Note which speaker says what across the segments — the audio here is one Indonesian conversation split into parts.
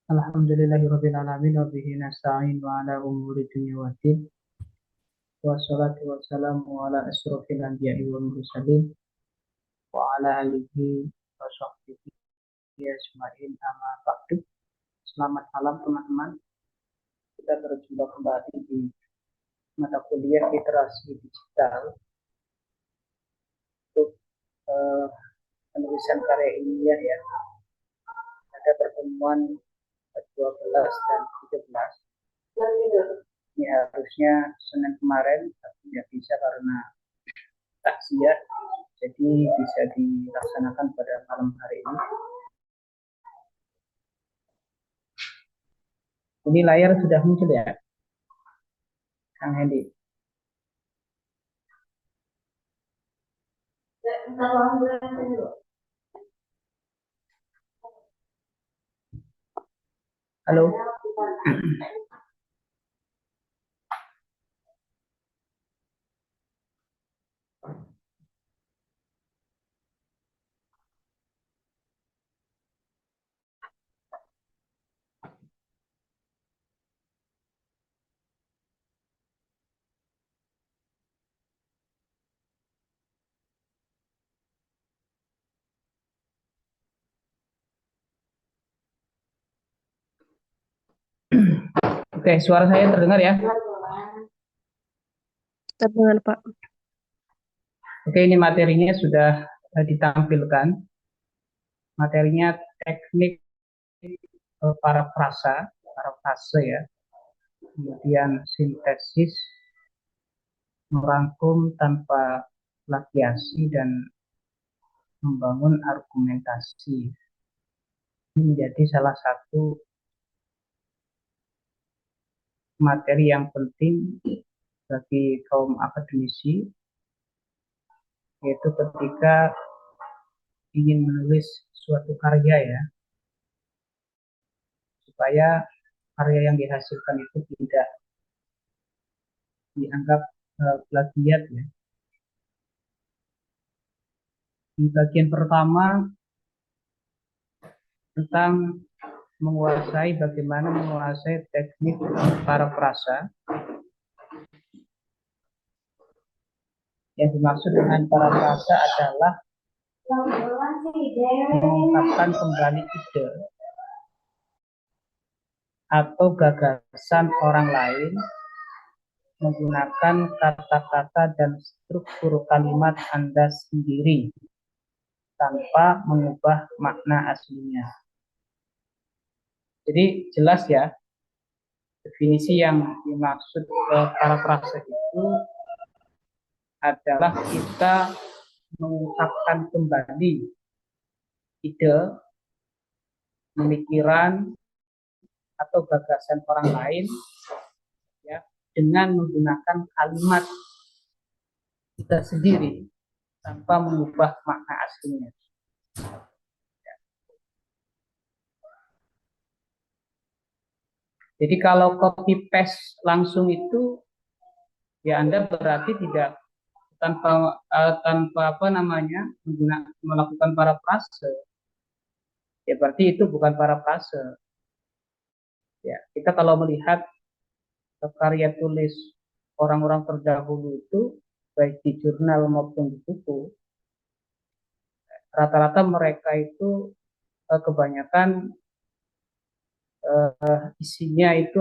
Speaker 1: Alhamdulillahirabbil alamin wa bihi nasta'in wa ala umuri dunya waddin wassalatu wassalamu ala asyrofil anbiya'i wal mursalin wa ala alihi wa sahbihi ajma'in amma ba'du. Selamat malam teman-teman. Kita berjumpa kembali di mata kuliah literasi digital untuk penulisan karya ilmiah ya. Ada pertemuan 12 dan 13. Ini harusnya Senin kemarin, tapi tidak bisa karena takziah, jadi bisa dilaksanakan pada malam hari ini. Ini layar sudah muncul ya, Kang Hendy? Halo. Oke, suara saya terdengar ya?
Speaker 2: Terdengar, Pak.
Speaker 1: Oke, ini materinya sudah ditampilkan. Materinya teknik parafrase ya. Kemudian sintesis, merangkum tanpa plagiasi dan membangun argumentasi. Ini menjadi salah satu materi yang penting bagi kaum akademisi, yaitu ketika ingin menulis suatu karya ya, supaya karya yang dihasilkan itu tidak dianggap plagiat ya. Di bagian pertama tentang bagaimana menguasai teknik parafrasa. Yang dimaksud dengan parafrasa adalah mengungkapkan kembali ide atau gagasan orang lain menggunakan kata-kata dan struktur kalimat Anda sendiri tanpa mengubah makna aslinya. Jadi jelas ya, definisi yang dimaksud parafrase itu adalah kita mengungkapkan kembali ide, pemikiran, atau gagasan orang lain ya, dengan menggunakan kalimat kita sendiri tanpa mengubah makna aslinya. Jadi kalau copy paste langsung itu ya Anda berarti tidak tanpa melakukan parafrase. Ya berarti itu bukan parafrase. Ya, kita kalau melihat karya tulis orang-orang terdahulu itu baik di jurnal maupun di buku, rata-rata mereka itu kebanyakan isinya itu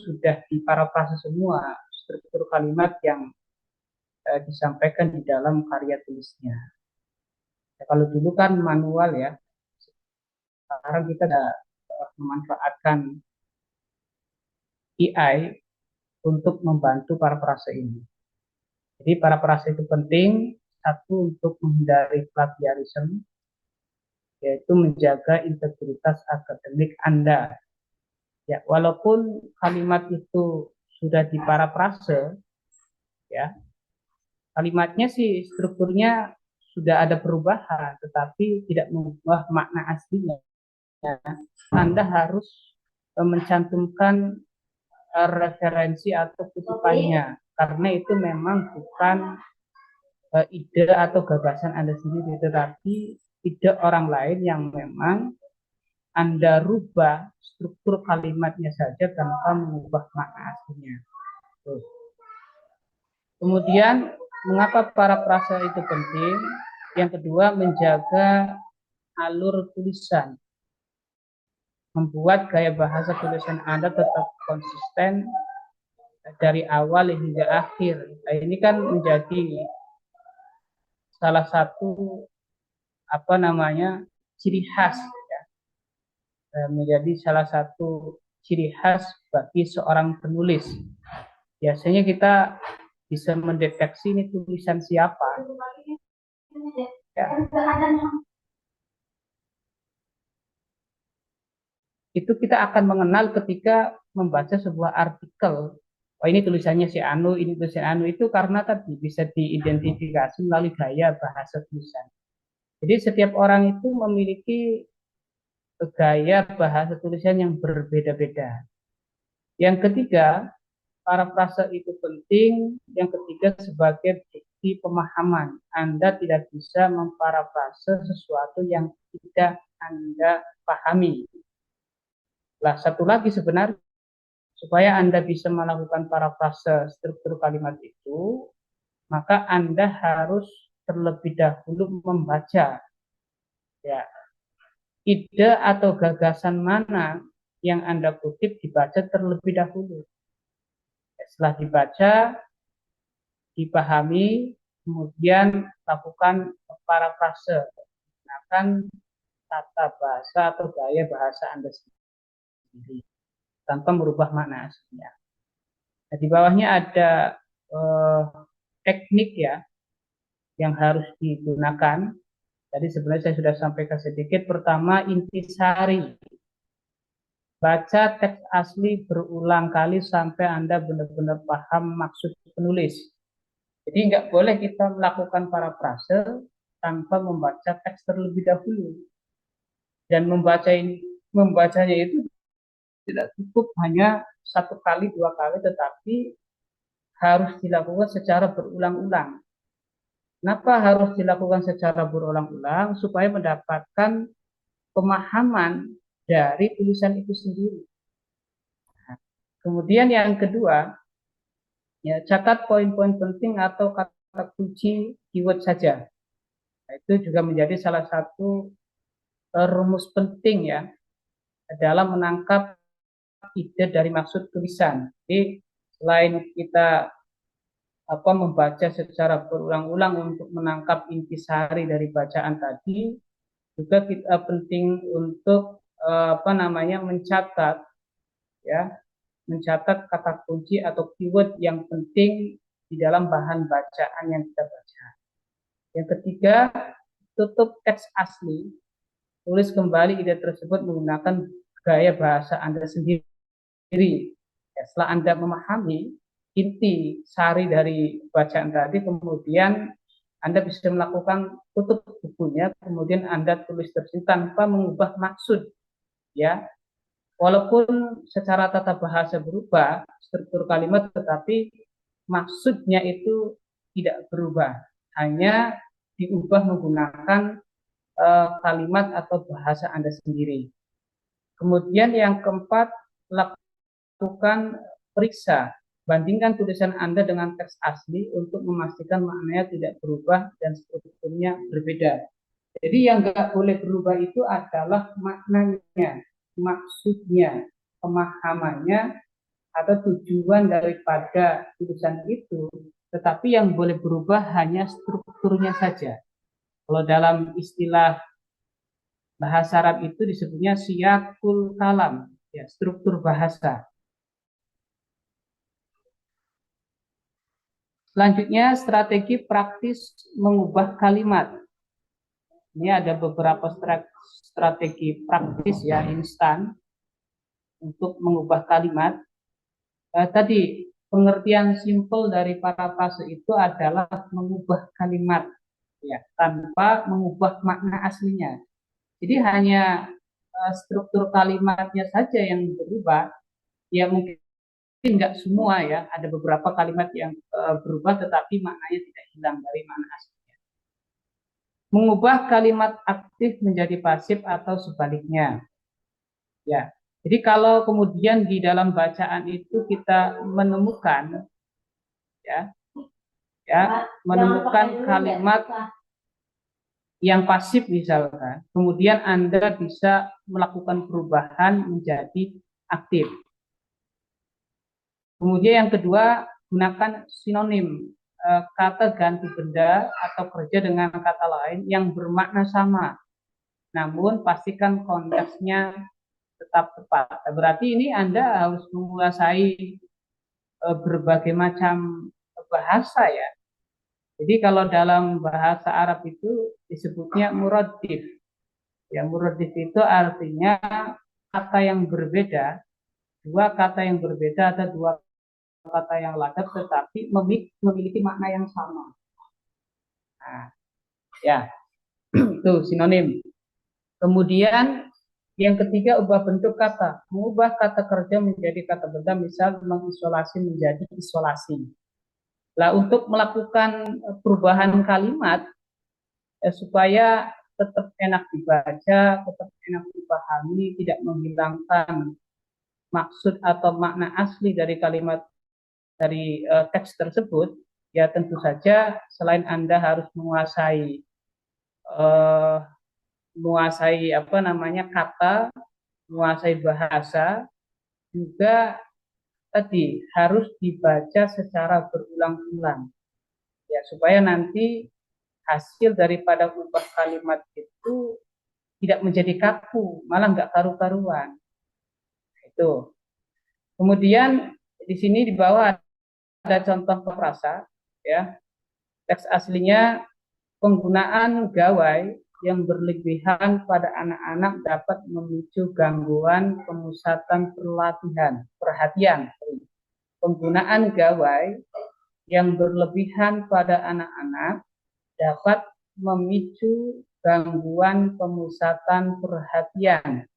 Speaker 1: sudah diparafrase semua struktur kalimat yang disampaikan di dalam karya tulisnya. Ya, kalau dulu kan manual ya, sekarang kita sudah memanfaatkan AI untuk membantu parafrase ini. Jadi parafrase itu penting, satu untuk menghindari plagiarisme, yaitu menjaga integritas akademik Anda. Ya, walaupun kalimat itu sudah diparafrase, ya, kalimatnya sih strukturnya sudah ada perubahan, tetapi tidak mengubah makna aslinya. Anda harus mencantumkan referensi atau kutipannya, karena itu memang bukan ide atau gagasan Anda sendiri, tetapi ide orang lain yang memang Anda rubah struktur kalimatnya saja tanpa mengubah makna aslinya. Tuh. Kemudian, mengapa parafrase itu penting? Yang kedua, menjaga alur tulisan. Membuat gaya bahasa tulisan Anda tetap konsisten dari awal hingga akhir. Nah, ini kan menjadi salah satu ciri khas, ya. Menjadi salah satu ciri khas bagi seorang penulis. Biasanya kita bisa mendeteksi ini tulisan siapa. Ya. Itu kita akan mengenal ketika membaca sebuah artikel. Oh, ini tulisannya si Anu, ini tulisan Anu, itu karena tadi bisa diidentifikasi melalui gaya bahasa tulisan. Jadi setiap orang itu memiliki gaya bahasa tulisan yang berbeda-beda. Yang ketiga, parafrase itu penting. Yang ketiga, sebagai bukti pemahaman. Anda tidak bisa memparafrase sesuatu yang tidak Anda pahami. Lah, satu lagi sebenarnya, supaya Anda bisa melakukan parafrase struktur kalimat itu, maka Anda harus terlebih dahulu membaca, ya, ide atau gagasan mana yang Anda kutip dibaca terlebih dahulu. Setelah dibaca, dipahami, kemudian lakukan parafrase, menggunakan tata bahasa atau gaya bahasa Anda sendiri tanpa merubah makna aslinya. Nah, di bawahnya ada teknik, ya, yang harus digunakan. Tadi sebenarnya saya sudah sampaikan sedikit. Pertama, intisari. Baca teks asli berulang kali sampai Anda benar-benar paham maksud penulis. Jadi nggak boleh kita melakukan parafrase tanpa membaca teks terlebih dahulu. Dan membacanya itu tidak cukup hanya satu kali, dua kali, tetapi harus dilakukan secara berulang-ulang. Kenapa harus dilakukan secara berulang-ulang? Supaya mendapatkan pemahaman dari tulisan itu sendiri. Kemudian yang kedua, ya, catat poin-poin penting atau kata kunci keyword saja. Nah, itu juga menjadi salah satu rumus penting, ya, dalam menangkap ide dari maksud tulisan. Jadi selain kita membaca secara berulang-ulang untuk menangkap intisari dari bacaan tadi, juga kita penting untuk mencatat, ya, mencatat kata kunci atau keyword yang penting di dalam bahan bacaan yang kita baca. Yang ketiga, tutup teks asli, tulis kembali ide tersebut menggunakan gaya bahasa Anda sendiri. Ya, setelah Anda memahami inti sari dari bacaan tadi, kemudian Anda bisa melakukan tutup bukunya, kemudian Anda tulis tersebut tanpa mengubah maksud, ya. Walaupun secara tata bahasa berubah, struktur kalimat, tetapi maksudnya itu tidak berubah, hanya diubah menggunakan kalimat atau bahasa Anda sendiri. Kemudian yang keempat, lakukan periksa. Bandingkan tulisan Anda dengan teks asli untuk memastikan maknanya tidak berubah dan strukturnya berbeda. Jadi yang nggak boleh berubah itu adalah maknanya, maksudnya, pemahamannya, atau tujuan daripada tulisan itu. Tetapi yang boleh berubah hanya strukturnya saja. Kalau dalam istilah bahasa Arab itu disebutnya siyakul kalam, ya, struktur bahasa. Selanjutnya, strategi praktis mengubah kalimat. Ini ada beberapa strategi praktis, ya, instan untuk mengubah kalimat. Tadi pengertian simpel dari parafrase itu adalah mengubah kalimat, ya, tanpa mengubah makna aslinya. Jadi hanya struktur kalimatnya saja yang berubah. Ya, mungkin nggak semua, ya, ada beberapa kalimat yang berubah tetapi maknanya tidak hilang dari makna aslinya. mengubah kalimat aktif menjadi pasif atau sebaliknya. Ya. Jadi kalau kemudian di dalam bacaan itu kita menemukan ya, menemukan kalimat yang pasif misalkan, kemudian Anda bisa melakukan perubahan menjadi aktif. Kemudian yang kedua, gunakan sinonim, kata ganti benda atau kerja dengan kata lain yang bermakna sama, namun pastikan konteksnya tetap tepat. Berarti ini Anda harus menguasai berbagai macam bahasa ya. Jadi kalau dalam bahasa Arab itu disebutnya muradif. Ya, muradif itu artinya kata yang berbeda, dua kata yang berbeda atau dua kata yang ladaf tetapi memiliki makna yang sama. Nah, ya, itu sinonim. Kemudian yang ketiga, ubah bentuk kata. Mengubah kata kerja menjadi kata benda, misal mengisolasi menjadi isolasi. Nah, untuk melakukan perubahan kalimat supaya tetap enak dibaca, tetap enak dipahami, tidak menghilangkan maksud atau makna asli dari kalimat dari teks tersebut, ya tentu saja selain Anda harus uh, menguasai apa namanya kata, menguasai bahasa, juga tadi harus dibaca secara berulang-ulang, ya supaya nanti hasil daripada ubah kalimat itu tidak menjadi kaku, malah nggak karu-karuan. Itu. Kemudian di sini di bawah ada contoh perasa, ya. Teks aslinya, penggunaan gawai yang berlebihan pada anak-anak dapat memicu gangguan pemusatan perhatian. Penggunaan gawai yang berlebihan pada anak-anak dapat memicu gangguan pemusatan perhatian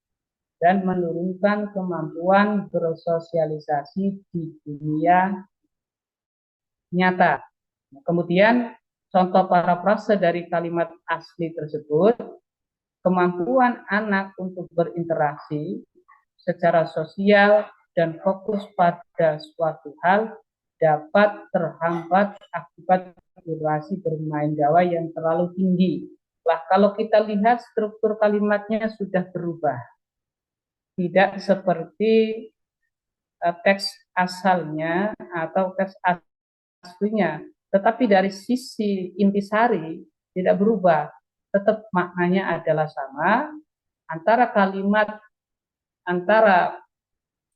Speaker 1: dan menurunkan kemampuan bersosialisasi di dunia nyata. Kemudian contoh parafrase dari kalimat asli tersebut, kemampuan anak untuk berinteraksi secara sosial dan fokus pada suatu hal dapat terhambat akibat durasi bermain gawai yang terlalu tinggi. Lah kalau kita lihat struktur kalimatnya sudah berubah, tidak seperti teks asalnya atau teks aslinya, tetapi dari sisi intisari tidak berubah, tetap maknanya adalah sama antara antara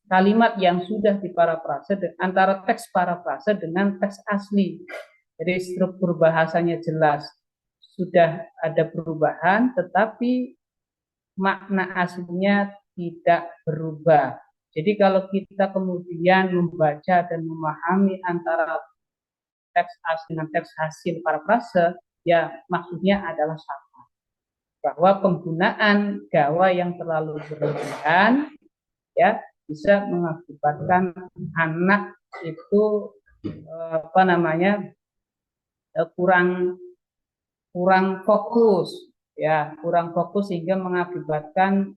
Speaker 1: kalimat yang sudah diparafrase, antara teks parafrase dengan teks asli. Jadi struktur bahasanya jelas sudah ada perubahan, tetapi makna aslinya tidak berubah. Jadi kalau kita kemudian membaca dan memahami antara teks asli dengan teks hasil parafrase, ya maksudnya adalah sama. Bahwa penggunaan gawa yang terlalu berlebihan ya bisa mengakibatkan anak itu apa namanya kurang kurang fokus, ya kurang fokus sehingga mengakibatkan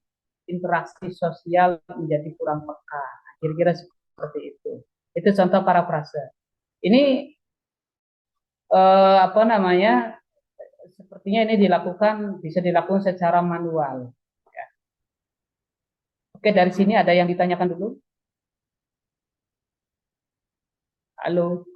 Speaker 1: interaksi sosial menjadi kurang peka. Kira-kira seperti itu. Itu contoh parafrase. Ini apa namanya? Sepertinya ini bisa dilakukan secara manual. Ya. Oke, dari sini ada yang ditanyakan dulu? Halo,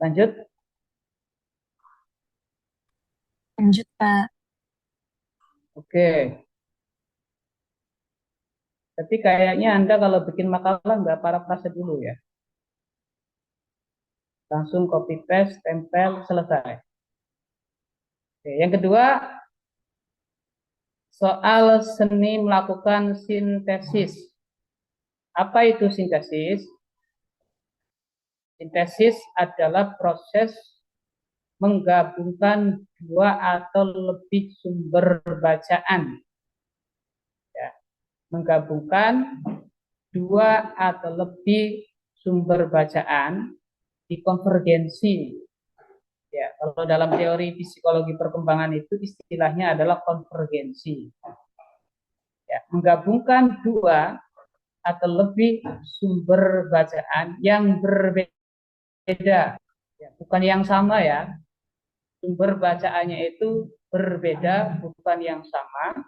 Speaker 1: lanjut.
Speaker 2: Lanjut, Pak.
Speaker 1: Oke, tapi kayaknya Anda kalau bikin makalah nggak parafrase dulu ya. Langsung copy paste, tempel, selesai. Oke, yang kedua, soal seni melakukan sintesis. Apa itu sintesis? Sintesis adalah proses menggabungkan dua atau lebih sumber bacaan. Ya, menggabungkan dua atau lebih sumber bacaan di konvergensi. Ya, kalau dalam teori psikologi perkembangan itu istilahnya adalah konvergensi. Ya, menggabungkan dua atau lebih sumber bacaan yang berbeda, ya, bukan yang sama ya. Sumber bacaannya itu berbeda, bukan yang sama,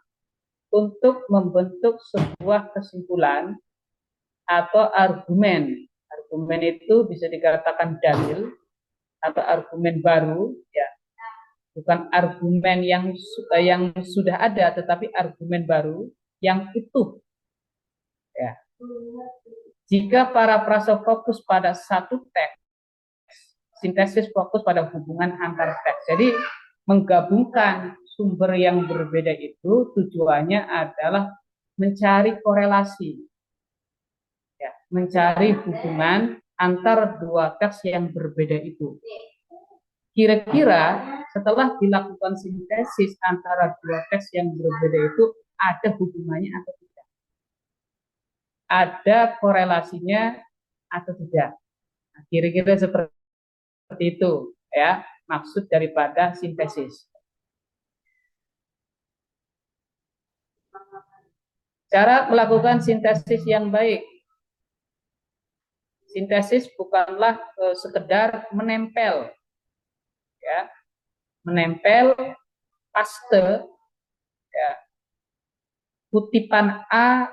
Speaker 1: untuk membentuk sebuah kesimpulan atau argumen. Argumen itu bisa dikatakan dalil atau argumen baru, ya, bukan argumen yang sudah ada, tetapi argumen baru yang utuh. Ya. Jika para prasa fokus pada satu teks, sintesis fokus pada hubungan antar teks. Jadi menggabungkan sumber yang berbeda itu tujuannya adalah mencari korelasi, ya, mencari hubungan antar dua teks yang berbeda itu. Kira-kira setelah dilakukan sintesis antara dua teks yang berbeda itu ada hubungannya atau tidak? Ada korelasinya atau tidak? Nah, kira-kira seperti itu ya maksud daripada sintesis. Cara melakukan sintesis yang baik. Sintesis bukanlah sekedar menempel, ya, menempel paste, ya, kutipan A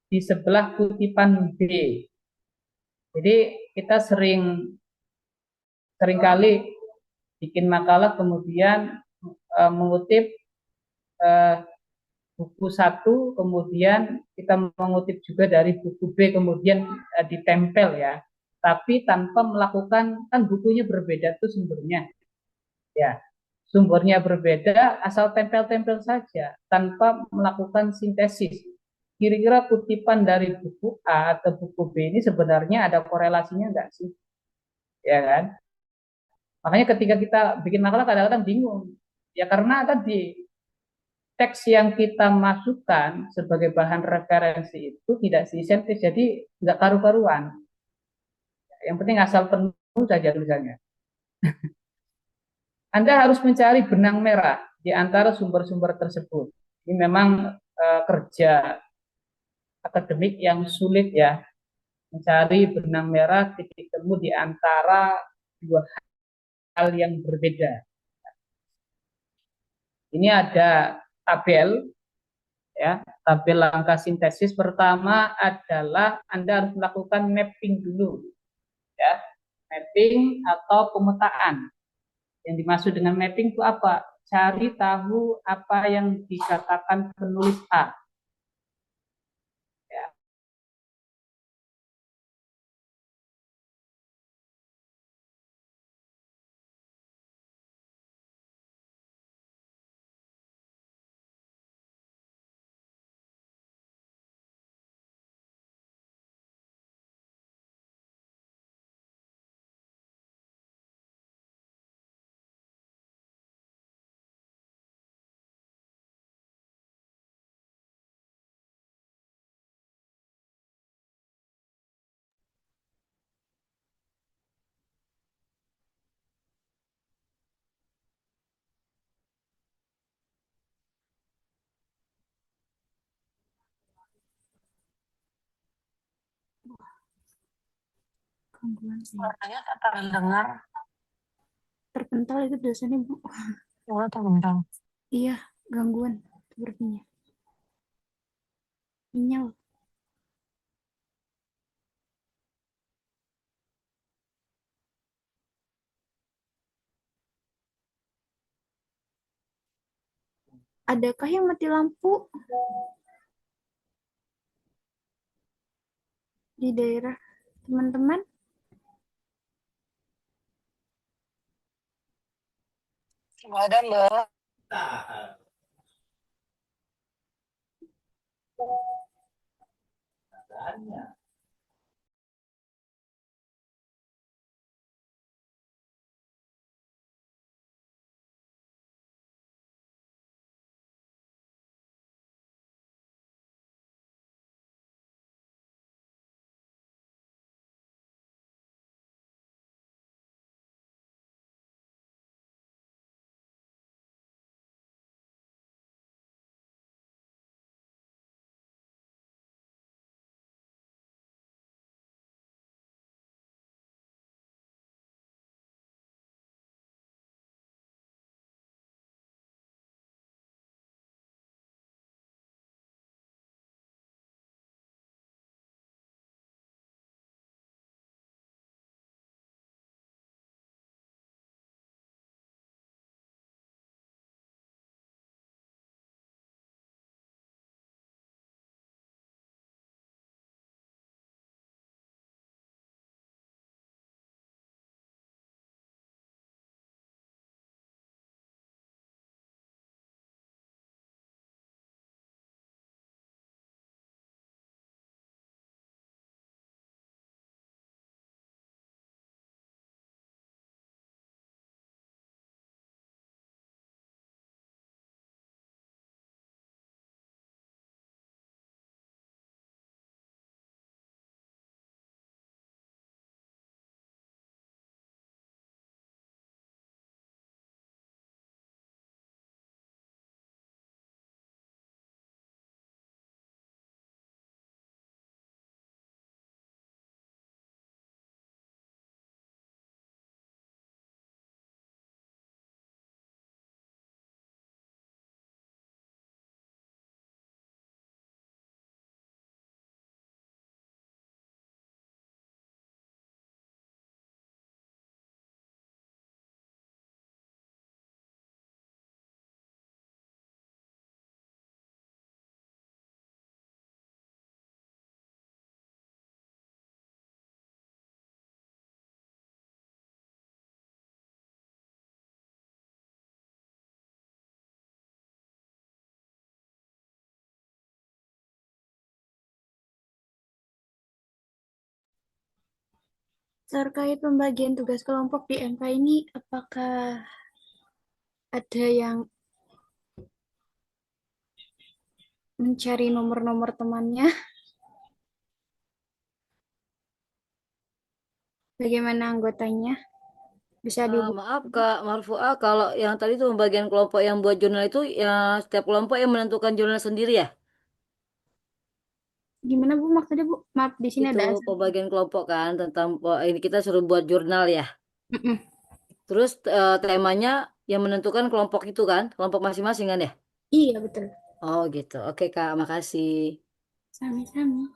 Speaker 1: di sebelah kutipan B. Jadi kita seringkali bikin makalah kemudian mengutip buku satu, kemudian kita mengutip juga dari buku B, kemudian ditempel ya. Tapi tanpa melakukan, kan bukunya berbeda tuh sumbernya. Ya, sumbernya berbeda, asal tempel-tempel saja tanpa melakukan sintesis. Kira-kira kutipan dari buku A atau buku B ini sebenarnya ada korelasinya enggak sih? Ya kan? Makanya ketika kita bikin makalah kadang-kadang bingung. Ya karena tadi teks yang kita masukkan sebagai bahan referensi itu tidak sintetis, jadi nggak karu-karuan. Yang penting asal penuh saja tulisannya. Anda harus mencari benang merah di antara sumber-sumber tersebut. Ini memang kerja akademik yang sulit ya, mencari benang merah titik temu di antara dua hal yang berbeda. Ini ada tabel ya, tabel langkah sintesis. Pertama adalah Anda harus melakukan mapping dulu ya, mapping atau pemetaan. Yang dimaksud dengan mapping itu apa? Cari tahu apa yang dikatakan penulis A. Ya.
Speaker 2: Gangguan sih. Suaranya tak terdengar.
Speaker 3: Terpental itu dosennya, Bu.
Speaker 2: Oh, terdengar.
Speaker 3: Iya, gangguan sepertinya. Sinyal. Adakah yang mati lampu di daerah teman-teman?
Speaker 2: Nggak ada, Mbak.
Speaker 3: Terkait pembagian tugas kelompok di MK ini, apakah ada yang mencari nomor-nomor temannya? Bagaimana anggotanya? Bisa dihubungi?
Speaker 4: Maaf Kak Marfuah, kalau yang tadi tuh pembagian kelompok yang buat jurnal itu ya setiap kelompok yang menentukan jurnal sendiri ya?
Speaker 3: Gimana Bu maksudnya Bu? Maaf, di sini
Speaker 4: Itu
Speaker 3: ada azan.
Speaker 4: pembagian kelompok kan tentang ini kita suruh buat jurnal ya.
Speaker 3: Mm-mm.
Speaker 4: Terus temanya yang menentukan kelompok itu kan, kelompok masing-masing kan ya?
Speaker 3: Iya, betul.
Speaker 4: Oh gitu. Oke Kak, makasih.
Speaker 3: Sami-sami.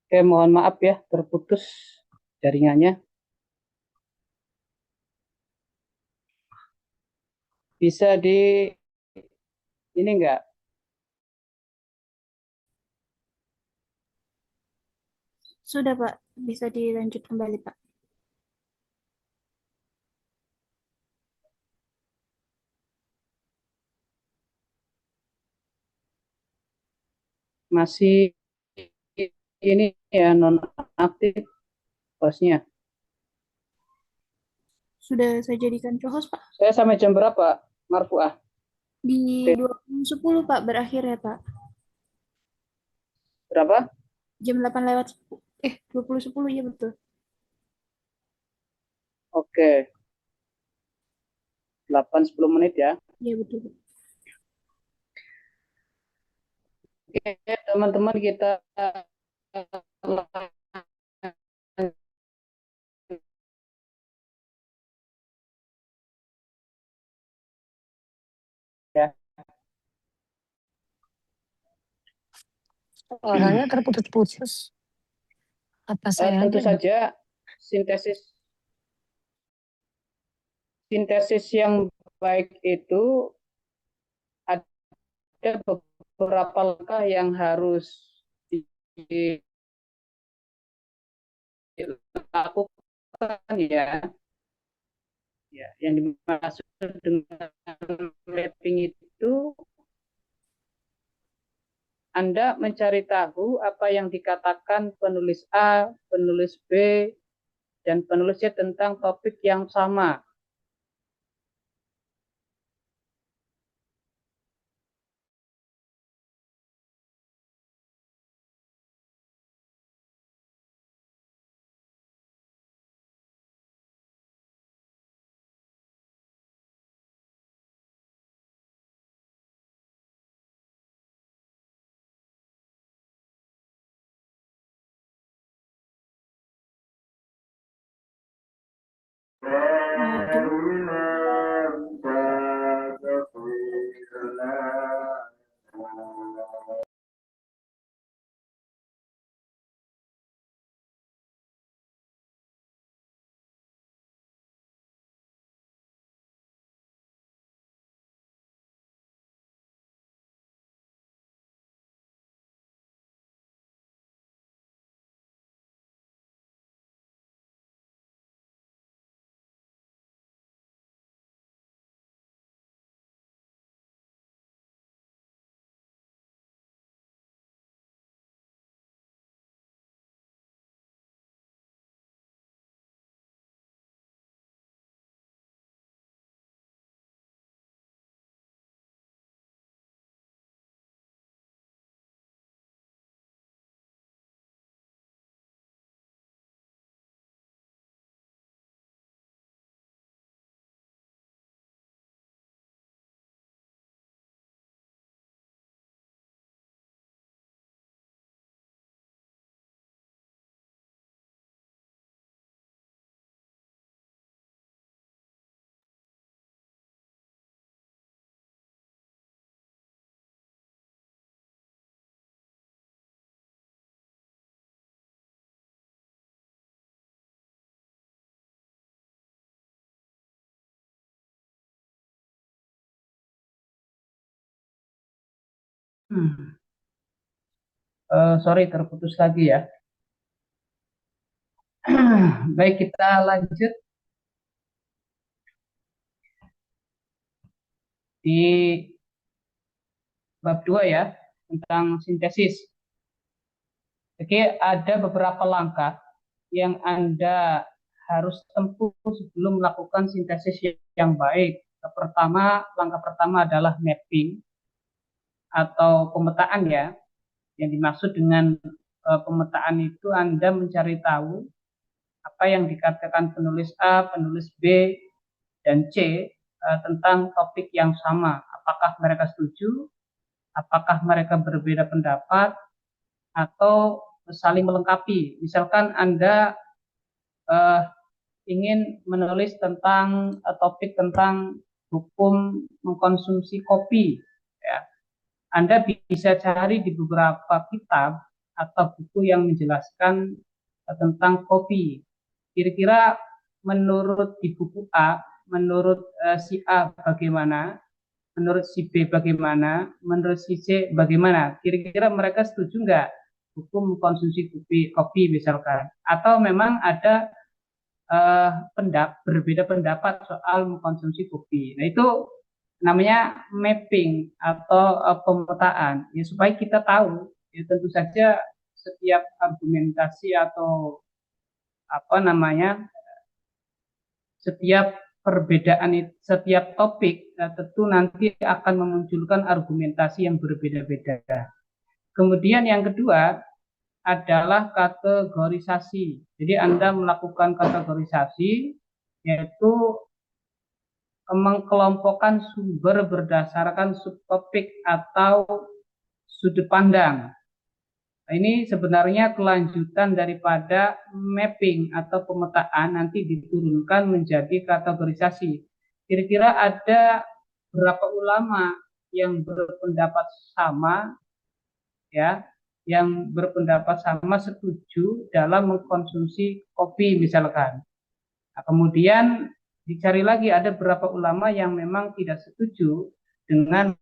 Speaker 1: Oke, mohon maaf ya, terputus jaringannya. Bisa di ini enggak?
Speaker 3: Sudah, Pak. Bisa dilanjut kembali, Pak.
Speaker 1: Masih ini ya, non aktif hostnya.
Speaker 3: Sudah saya jadikan co-host, Pak.
Speaker 1: Saya sampai jam berapa, Marfuah?
Speaker 3: Di
Speaker 1: Oke,
Speaker 3: 20.10, Pak, berakhir ya, Pak.
Speaker 1: berapa?
Speaker 3: Jam 8 lewat 10. 20.10, ya betul.
Speaker 1: Oke, 8-10 menit ya.
Speaker 3: Iya, betul, Pak.
Speaker 1: Oke, teman-teman kita ya.
Speaker 2: Suaranya terputus-putus. Apa saya
Speaker 1: Tentu
Speaker 2: aja?
Speaker 1: saja sintesis sintesis yang baik itu ada beberapa langkah yang harus dilakukan ya. Ya, yang dimaksud dengan mapping itu Anda mencari tahu apa yang dikatakan penulis A, penulis B, dan penulis C tentang topik yang sama. Sorry, terputus lagi ya. Baik, kita lanjut di bab 2 ya, tentang sintesis. Oke, ada beberapa langkah yang Anda harus tempuh sebelum melakukan sintesis yang baik. Langkah pertama adalah mapping atau pemetaan ya. Yang dimaksud dengan pemetaan itu Anda mencari tahu apa yang dikatakan penulis A, penulis B, dan C tentang topik yang sama. Apakah mereka setuju? Apakah mereka berbeda pendapat? Atau saling melengkapi? Misalkan Anda ingin menulis tentang topik tentang hukum mengkonsumsi kopi, ya. Anda bisa cari di beberapa kitab atau buku yang menjelaskan tentang kopi. Kira-kira menurut di buku A, menurut si A bagaimana, menurut si B bagaimana, menurut si C bagaimana? Kira-kira mereka setuju nggak hukum mengkonsumsi kopi misalkan? Atau memang ada berbeda pendapat soal mengkonsumsi kopi. Nah itu namanya mapping atau pemetaan. Ya supaya kita tahu, ya tentu saja setiap argumentasi atau apa namanya setiap perbedaan, setiap topik tentu nanti akan memunculkan argumentasi yang berbeda-beda. Kemudian yang kedua adalah kategorisasi. Jadi Anda melakukan kategorisasi, yaitu mengkelompokkan sumber berdasarkan subtopik atau sudut pandang. Nah, ini sebenarnya kelanjutan daripada mapping atau pemetaan nanti diturunkan menjadi kategorisasi. Kira-kira ada berapa ulama yang berpendapat sama, ya, yang berpendapat sama setuju dalam mengkonsumsi kopi misalkan. Nah, kemudian dicari lagi ada berapa ulama yang memang tidak setuju dengan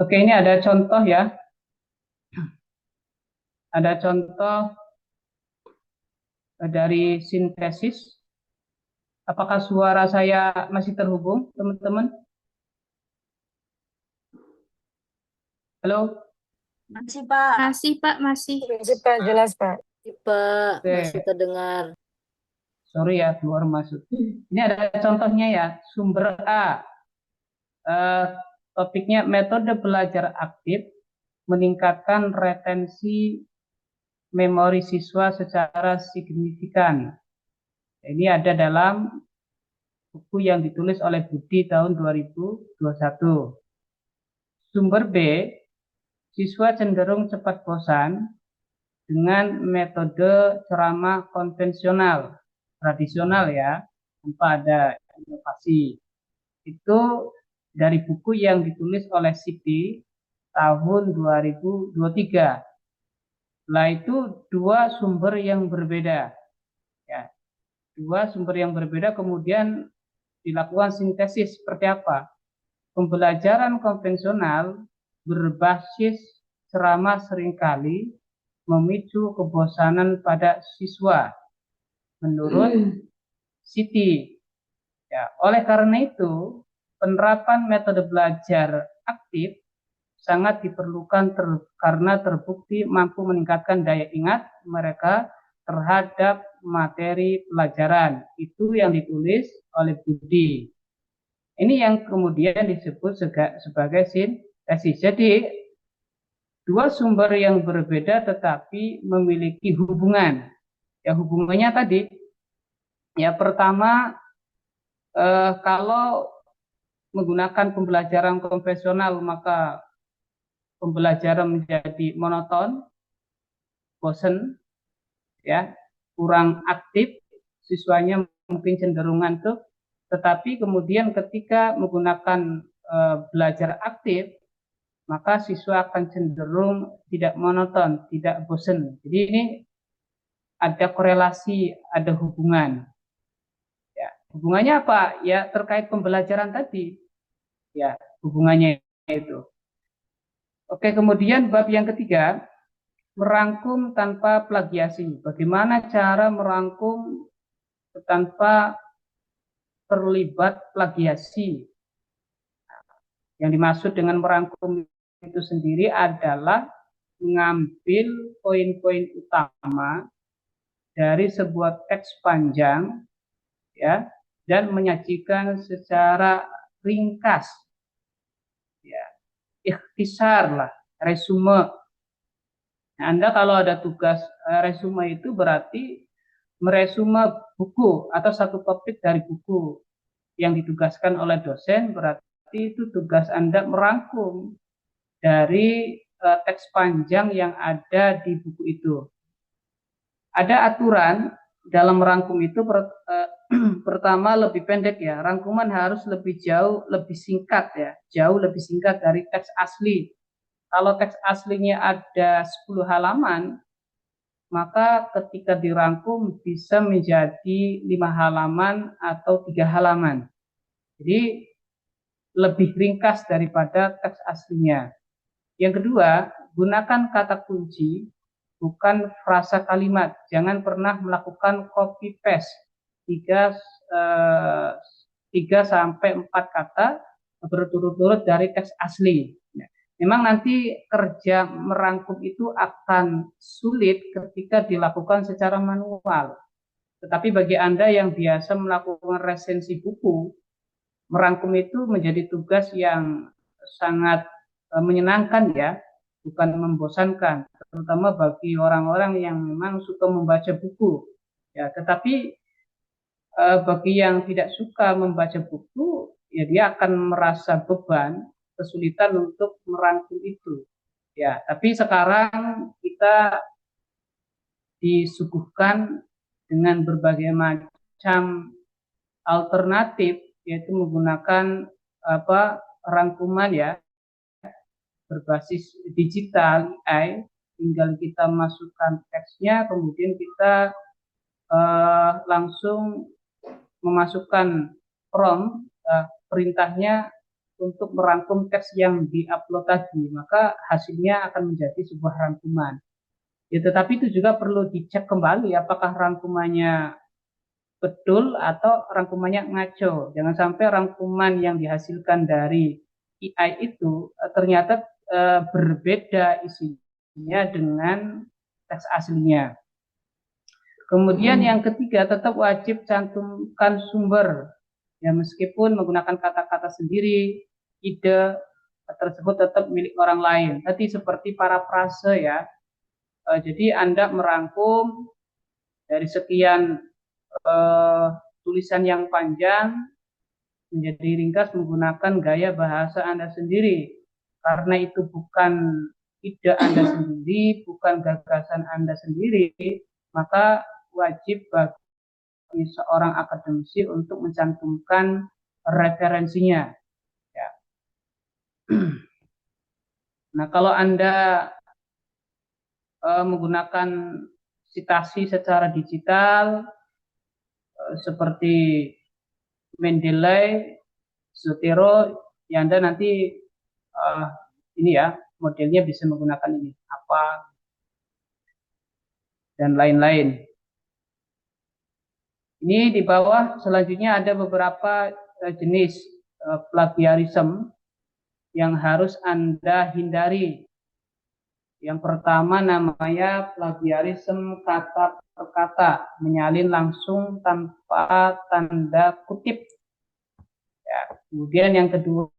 Speaker 1: oke, ini ada contoh ya. Ada contoh dari sintesis. Apakah suara saya masih terhubung, teman-teman? Halo?
Speaker 4: Masih Pak.
Speaker 3: Masih, Pak, masih.
Speaker 2: Masih Pak, jelas Pak.
Speaker 4: Pak,
Speaker 1: Oke.
Speaker 4: masih terdengar.
Speaker 1: Sorry ya, keluar masuk. Ini ada contohnya ya, sumber A. Topiknya metode belajar aktif meningkatkan retensi memori siswa secara signifikan. Ini ada dalam buku yang ditulis oleh Budi tahun 2021. Sumber B, siswa cenderung cepat bosan dengan metode ceramah konvensional, tradisional ya, tanpa ada inovasi. Itu dari buku yang ditulis oleh Siti tahun 2023. Setelah itu dua sumber yang berbeda. Ya, dua sumber yang berbeda kemudian dilakukan sintesis seperti apa? Pembelajaran konvensional berbasis ceramah seringkali memicu kebosanan pada siswa menurut Siti. Ya, oleh karena itu, penerapan metode belajar aktif sangat diperlukan karena terbukti mampu meningkatkan daya ingat mereka terhadap materi pelajaran. Itu yang ditulis oleh Budi. Ini yang kemudian disebut sebagai sintesis. Jadi dua sumber yang berbeda tetapi memiliki hubungan. Ya, hubungannya tadi, ya pertama, kalau menggunakan pembelajaran konvensional maka pembelajaran menjadi monoton, bosen, ya, kurang aktif, siswanya mungkin cenderung ngantuk. Tetapi kemudian ketika menggunakan belajar aktif, maka siswa akan cenderung tidak monoton, tidak bosen. Jadi ini ada korelasi, ada hubungan. Ya, hubungannya apa? Ya terkait pembelajaran tadi. Ya, hubungannya itu. Oke, kemudian bab yang ketiga, merangkum tanpa plagiasi. Bagaimana cara merangkum tanpa terlibat plagiasi? Yang dimaksud dengan merangkum itu sendiri adalah mengambil poin-poin utama dari sebuah teks panjang, ya, dan menyajikan secara ringkas, ya, ikhtisar lah, resume. Nah, Anda kalau ada tugas resume itu berarti meresume buku atau satu topik dari buku yang ditugaskan oleh dosen, berarti itu tugas Anda merangkum dari teks panjang yang ada di buku itu. Ada aturan dalam merangkum itu, pertama lebih pendek ya, rangkuman harus lebih jauh, lebih singkat ya, jauh lebih singkat dari teks asli. Kalau teks aslinya ada 10 halaman, maka ketika dirangkum bisa menjadi 5 halaman atau 3 halaman. Jadi lebih ringkas daripada teks aslinya. Yang kedua, gunakan kata kunci, bukan frasa kalimat. Jangan pernah melakukan copy paste 3 sampai 4 kata berturut-turut dari teks asli. Memang nanti kerja merangkum itu akan sulit ketika dilakukan secara manual. Tetapi bagi Anda yang biasa melakukan resensi buku, merangkum itu menjadi tugas yang sangat menyenangkan ya, bukan membosankan, terutama bagi orang-orang yang memang suka membaca buku. Ya, tetapi bagi yang tidak suka membaca buku, ya dia akan merasa beban, kesulitan untuk merangkum itu. Ya, tapi sekarang kita disuguhkan dengan berbagai macam alternatif, yaitu menggunakan rangkuman ya berbasis digital AI. Tinggal kita masukkan teksnya, kemudian kita langsung memasukkan prompt perintahnya untuk merangkum teks yang diupload tadi, maka hasilnya akan menjadi sebuah rangkuman. Ya, tetapi itu juga perlu dicek kembali apakah rangkumannya betul atau rangkumannya ngaco. Jangan sampai rangkuman yang dihasilkan dari AI itu ternyata berbeda isinya dengan teks aslinya. Kemudian yang ketiga, tetap wajib cantumkan sumber. Ya, meskipun menggunakan kata-kata sendiri, ide tersebut tetap milik orang lain. Tadi seperti parafrase ya. Jadi Anda merangkum dari sekian tulisan yang panjang menjadi ringkas menggunakan gaya bahasa Anda sendiri. Karena itu bukan ide Anda sendiri, bukan gagasan Anda sendiri, maka wajib bagi seorang akademisi untuk mencantumkan referensinya. Ya. Nah, kalau Anda menggunakan citasi secara digital seperti Mendeley, Zotero, ya Anda nanti ini ya modelnya bisa menggunakan ini apa dan lain-lain. Ini di bawah selanjutnya ada beberapa jenis plagiarisme yang harus Anda hindari. Yang pertama namanya plagiarisme kata per kata, menyalin langsung tanpa tanda kutip. Ya. Kemudian yang kedua,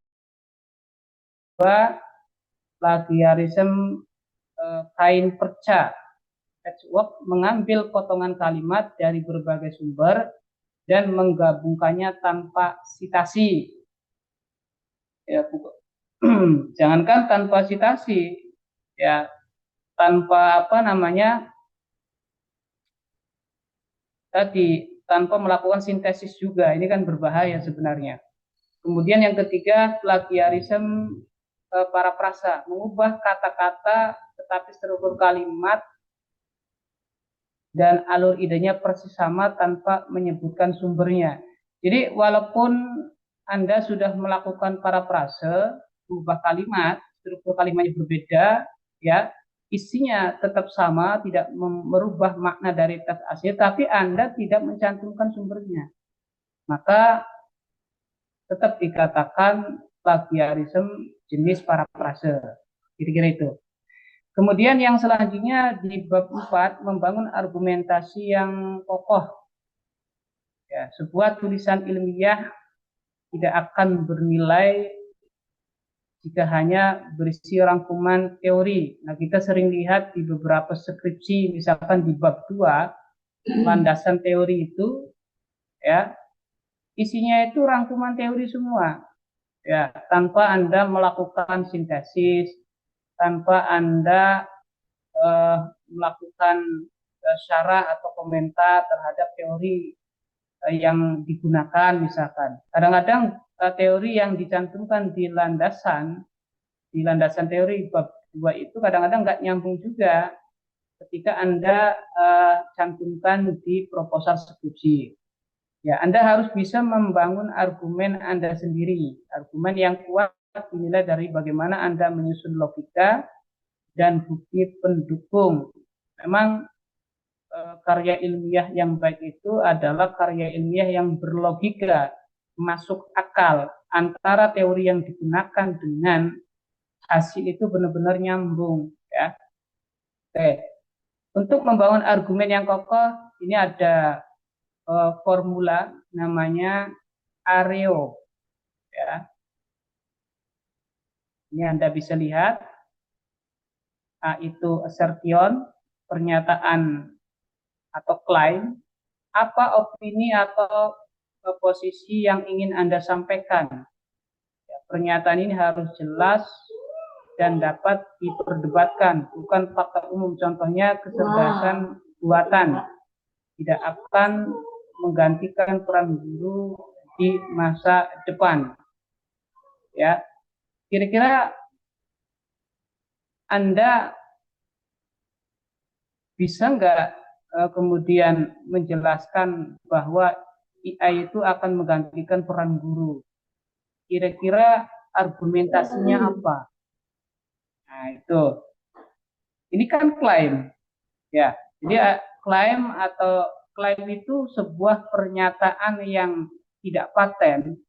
Speaker 1: plagiarisme kain perca, patchwork, mengambil potongan kalimat dari berbagai sumber dan menggabungkannya tanpa sitasi. Ya, jangankan tanpa sitasi, ya tanpa tanpa melakukan sintesis juga, ini kan berbahaya sebenarnya. Kemudian yang ketiga, plagiarisme paraprasa, mengubah kata-kata tetapi struktur kalimat dan alur idenya persis sama tanpa menyebutkan sumbernya. Jadi walaupun Anda sudah melakukan paraprase, mengubah kalimat, struktur kalimatnya berbeda, ya, isinya tetap sama, tidak merubah makna dari teks asli, tapi Anda tidak mencantumkan sumbernya, maka tetap dikatakan plagiarisme jenis parafrase. Kira-kira itu. Kemudian yang selanjutnya di bab 4, membangun argumentasi yang kokoh. Ya, sebuah tulisan ilmiah tidak akan bernilai jika hanya berisi rangkuman teori. Nah, kita sering lihat di beberapa skripsi, misalkan di bab 2, landasan teori itu, ya, isinya itu rangkuman teori semua. Ya, tanpa Anda melakukan sintesis, tanpa Anda melakukan syarah atau komentar terhadap teori yang digunakan misalkan. Kadang-kadang teori yang dicantumkan di landasan teori bab 2 itu kadang-kadang nggak nyambung juga ketika Anda cantumkan di proposal skripsi. Ya, Anda harus bisa membangun argumen Anda sendiri, argumen yang kuat dinilai dari bagaimana Anda menyusun logika dan bukti pendukung. Memang karya ilmiah yang baik itu adalah karya ilmiah yang berlogika, masuk akal, antara teori yang digunakan dengan hasil itu benar-benar nyambung, ya. Oke. Untuk membangun argumen yang kokoh, ini ada formula namanya AREO, ya. Ini Anda bisa lihat. A itu assertion, pernyataan atau klaim, apa opini atau posisi yang ingin Anda sampaikan. Ya, pernyataan ini harus jelas dan dapat diperdebatkan, bukan fakta umum. Contohnya kecerdasan buatan tidak akan menggantikan peran guru di masa depan. Ya, kira-kira Anda bisa nggak kemudian menjelaskan bahwa AI itu akan menggantikan peran guru? Kira-kira argumentasinya apa? Nah, itu. Ini kan klaim. Ya, jadi klaim itu sebuah pernyataan yang tidak paten.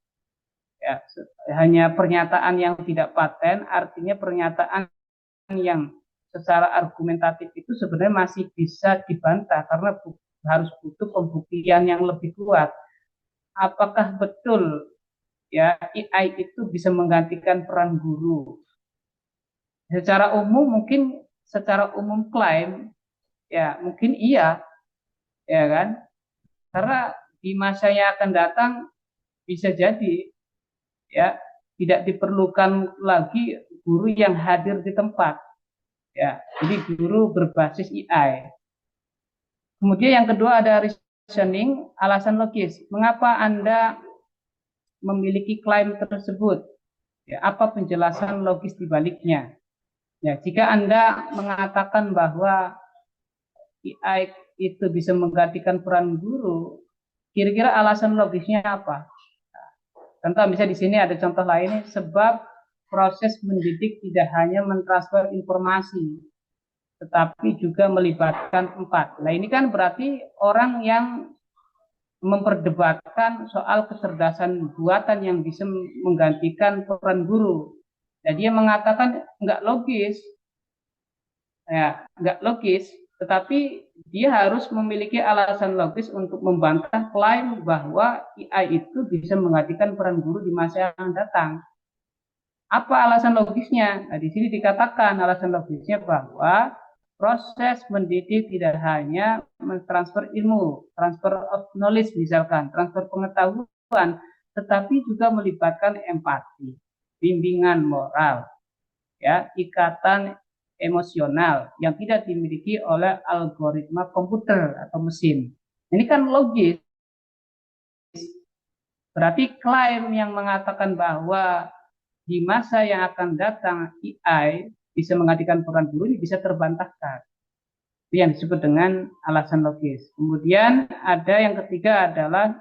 Speaker 1: Ya, hanya pernyataan yang tidak paten, artinya pernyataan yang secara argumentatif itu sebenarnya masih bisa dibantah karena harus butuh pembuktian yang lebih kuat. Apakah betul ya AI itu bisa menggantikan peran guru? Secara umum klaim ya mungkin iya, ya kan? Karena di masa yang akan datang bisa jadi ya tidak diperlukan lagi guru yang hadir di tempat. Ya, jadi guru berbasis AI. Kemudian yang kedua ada reasoning, alasan logis. Mengapa Anda memiliki klaim tersebut? Ya, apa penjelasan logis di baliknya? Ya, jika Anda mengatakan bahwa AI itu bisa menggantikan peran guru, kira-kira alasan logisnya apa? Nah, contoh misalnya di sini ada contoh lainnya, sebab proses mendidik tidak hanya mentransfer informasi, tetapi juga melibatkan empat. Nah ini kan berarti orang yang memperdebatkan soal kecerdasan buatan yang bisa menggantikan peran guru. Nah dia mengatakan nggak logis, ya nggak logis tetapi dia harus memiliki alasan logis untuk membantah klaim bahwa AI itu bisa menggantikan peran guru di masa yang datang. Apa alasan logisnya? Nah, di sini dikatakan alasan logisnya bahwa proses mendidik tidak hanya mentransfer ilmu, transfer of knowledge misalkan, transfer pengetahuan, tetapi juga melibatkan empati, bimbingan moral, ya, ikatan emosional yang tidak dimiliki oleh algoritma komputer atau mesin. Ini kan logis. Berarti klaim yang mengatakan bahwa di masa yang akan datang AI bisa menggantikan peran guru ini bisa terbantahkan. Itu yang disebut dengan alasan logis. Kemudian ada yang ketiga adalah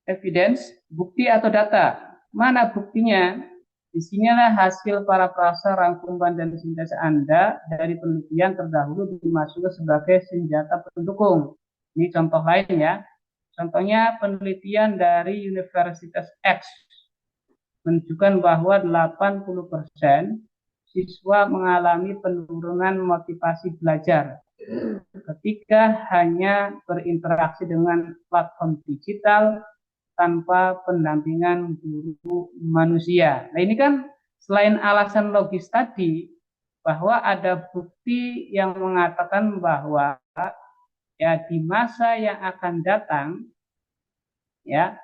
Speaker 1: evidence, bukti atau data. Mana buktinya? Disinilah hasil para prasa rangkuman dan sintesa Anda dari penelitian terdahulu dimasukkan sebagai senjata pendukung. Ini contoh lain ya. Contohnya penelitian dari Universitas X menunjukkan bahwa 80% siswa mengalami penurunan motivasi belajar ketika hanya berinteraksi dengan platform digital tanpa pendampingan guru manusia. Nah, ini kan selain alasan logis tadi, bahwa ada bukti yang mengatakan bahwa ya di masa yang akan datang ya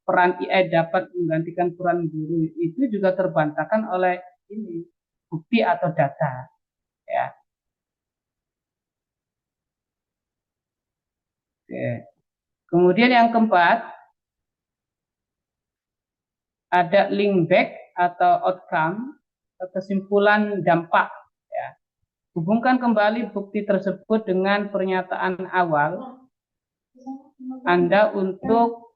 Speaker 1: peran AI dapat menggantikan peran guru itu juga terbantahkan oleh ini bukti atau data ya. Oke. Kemudian yang keempat ada link back atau outcome, kesimpulan dampak ya. Hubungkan kembali bukti tersebut dengan pernyataan awal Anda untuk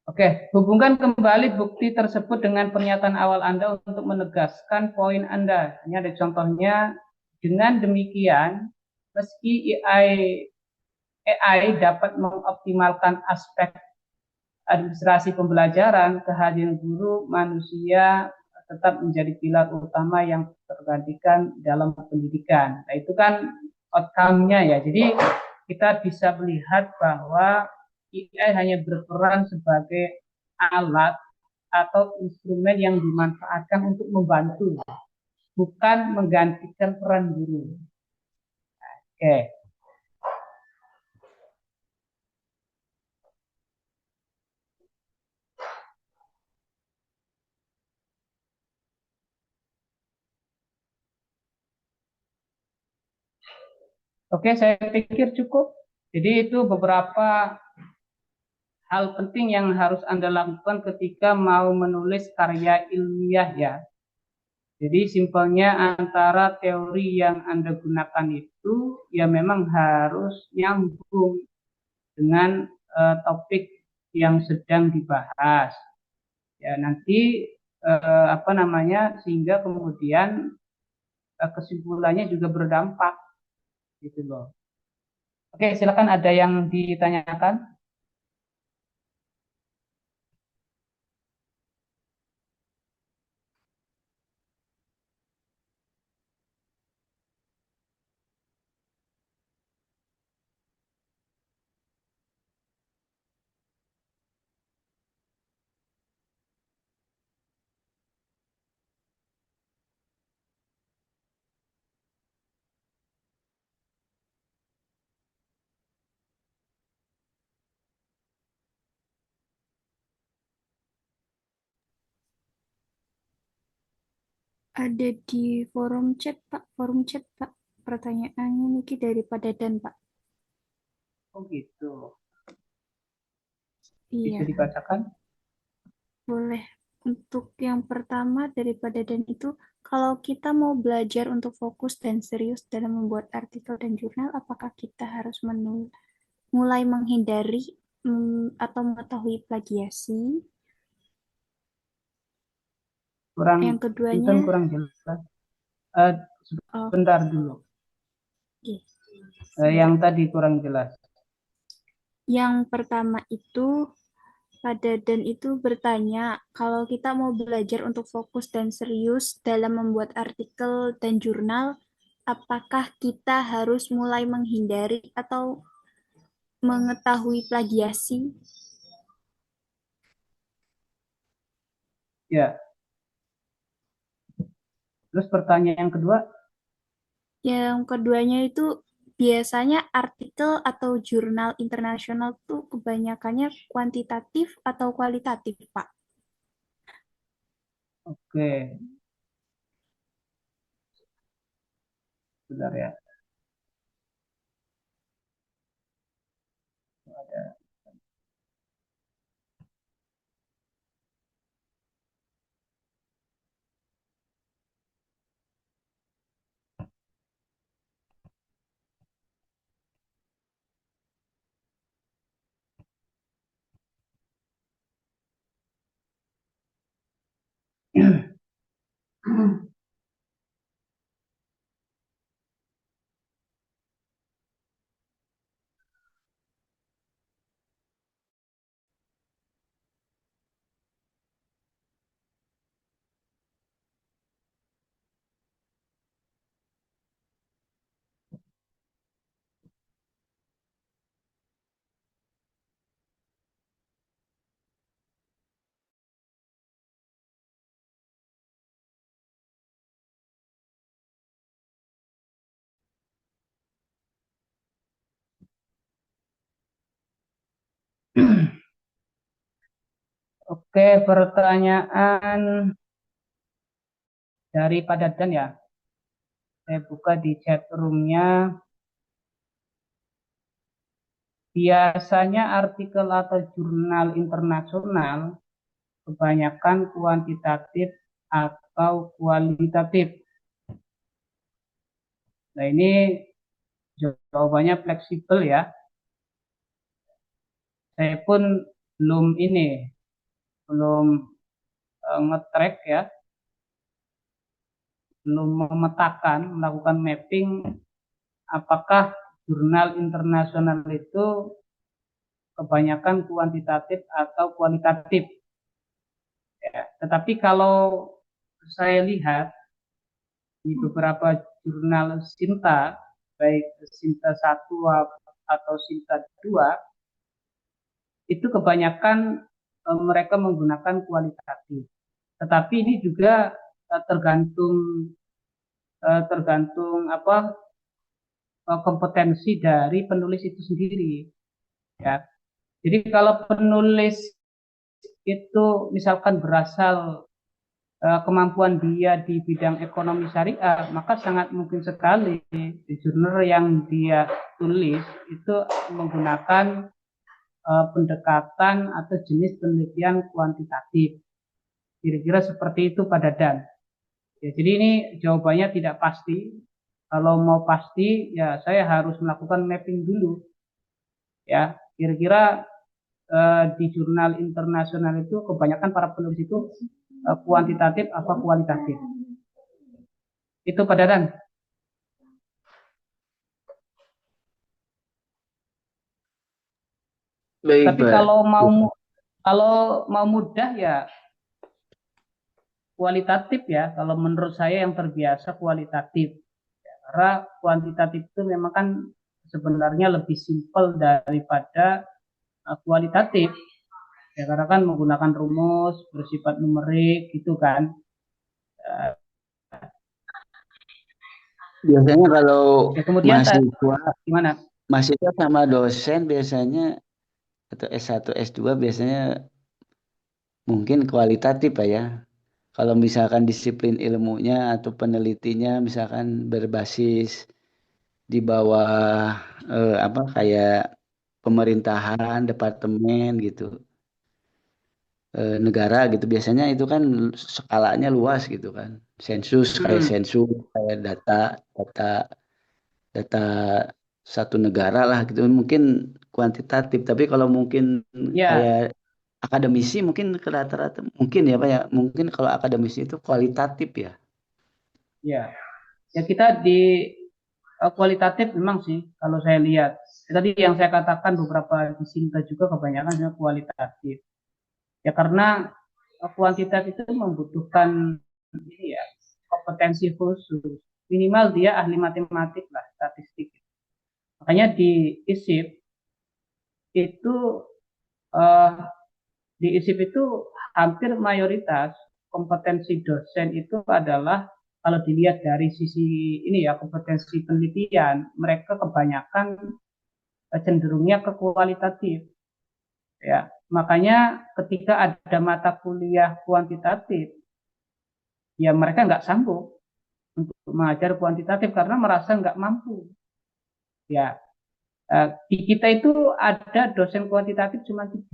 Speaker 1: Oke, hubungkan kembali bukti tersebut dengan pernyataan awal Anda untuk menegaskan poin Anda. Ini ada contohnya. Dengan demikian, meski AI dapat mengoptimalkan aspek administrasi pembelajaran, kehadiran guru manusia tetap menjadi pilar utama yang tergantikan dalam pendidikan. Nah, itu kan outcome-nya ya. Jadi kita bisa melihat bahwa AI hanya berperan sebagai alat atau instrumen yang dimanfaatkan untuk membantu, bukan menggantikan peran guru. Oke. Oke, saya pikir cukup. Jadi itu beberapa hal penting yang harus Anda lakukan ketika mau menulis karya ilmiah ya. Jadi simpelnya antara teori yang Anda gunakan itu ya memang harus nyambung dengan topik yang sedang dibahas. Ya nanti sehingga kemudian kesimpulannya juga berdampak gitu loh. Oke, silakan ada yang ditanyakan.
Speaker 3: Ada di forum chat Pak. Pertanyaannya mungkin daripada Dan Pak.
Speaker 1: Oh gitu.
Speaker 3: Iya,
Speaker 1: Bisa dibacakan?
Speaker 3: boleh. Untuk yang pertama daripada Dan itu, kalau kita mau belajar untuk fokus dan serius dalam membuat artikel dan jurnal, apakah kita harus mulai menghindari atau mengetahui plagiasi? Yang keduanya,
Speaker 1: kurang jelas.
Speaker 3: oh,
Speaker 1: Sebentar dulu.
Speaker 3: oke.
Speaker 1: Yang tadi kurang jelas.
Speaker 3: Yang pertama itu, Pak Dadan itu bertanya, kalau kita mau belajar untuk fokus dan serius dalam membuat artikel dan jurnal, apakah kita harus mulai menghindari atau mengetahui plagiasi?
Speaker 1: Ya. Terus pertanyaan yang kedua,
Speaker 3: Yang keduanya itu biasanya artikel atau jurnal internasional tuh kebanyakannya kuantitatif atau kualitatif, Pak?
Speaker 1: oke, benar ya. Oke, pertanyaan dari Pak Dadan ya. Saya buka di chat roomnya. Biasanya artikel atau jurnal internasional kebanyakan kuantitatif atau kualitatif. Nah, ini jawabannya fleksibel ya. Saya pun belum nge-track ya, belum memetakan, melakukan mapping apakah jurnal internasional itu kebanyakan kuantitatif atau kualitatif. Ya. Tetapi kalau saya lihat di beberapa jurnal Sinta, baik Sinta 1 atau Sinta 2, itu kebanyakan mereka menggunakan kualitatif. Tetapi ini juga tergantung apa kompetensi dari penulis itu sendiri ya. Jadi kalau penulis itu misalkan berasal kemampuan dia di bidang ekonomi syariah, maka sangat mungkin sekali di jurnal yang dia tulis itu menggunakan pendekatan atau jenis penelitian kuantitatif. Kira-kira seperti itu Pak Dadan. Ya, jadi ini jawabannya tidak pasti. Kalau mau pasti, ya saya harus melakukan mapping dulu. Ya, kira-kira di jurnal internasional itu kebanyakan para penulis itu kuantitatif apa kualitatif. Itu Pak Dadan.
Speaker 5: Baik,
Speaker 1: Tapi
Speaker 5: Pak.
Speaker 1: kalau mau mudah ya kualitatif ya. Kalau menurut saya yang terbiasa kualitatif. Ya, karena kuantitatif itu memang kan sebenarnya lebih simpel daripada kualitatif. Ya, karena kan menggunakan rumus bersifat numerik gitu kan.
Speaker 5: Biasanya kalau
Speaker 1: Ya, kemudian gimana?
Speaker 5: mahasiswa sama dosen biasanya atau S1, S2 biasanya mungkin kualitatif Pak ya. Kalau misalkan disiplin ilmunya atau penelitinya misalkan berbasis di bawah apa kayak pemerintahan, departemen gitu, negara gitu biasanya itu kan skalanya luas gitu kan. Sensus kayak data data data satu negara lah gitu mungkin kuantitatif tapi kalau mungkin
Speaker 1: Ya,
Speaker 5: kayak akademisi mungkin ke rata-rata mungkin ya Pak ya mungkin kalau akademisi itu kualitatif ya.
Speaker 1: ya. Ya kita kualitatif memang sih kalau saya lihat. Tadi yang saya katakan beberapa disingkat juga kebanyakan kualitatif. Ya karena kuantitatif itu membutuhkan ini ya kompetensi khusus. Minimal dia ahli matematik lah, statistik. Makanya di ISIP itu eh, di ISIP itu hampir mayoritas kompetensi dosen itu adalah kalau dilihat dari sisi ini ya kompetensi penelitian, mereka kebanyakan cenderungnya ke kualitatif ya. Makanya ketika ada mata kuliah kuantitatif, ya mereka nggak sanggup untuk mengajar kuantitatif karena merasa nggak mampu. Ya, di kita itu ada dosen kuantitatif cuma 3.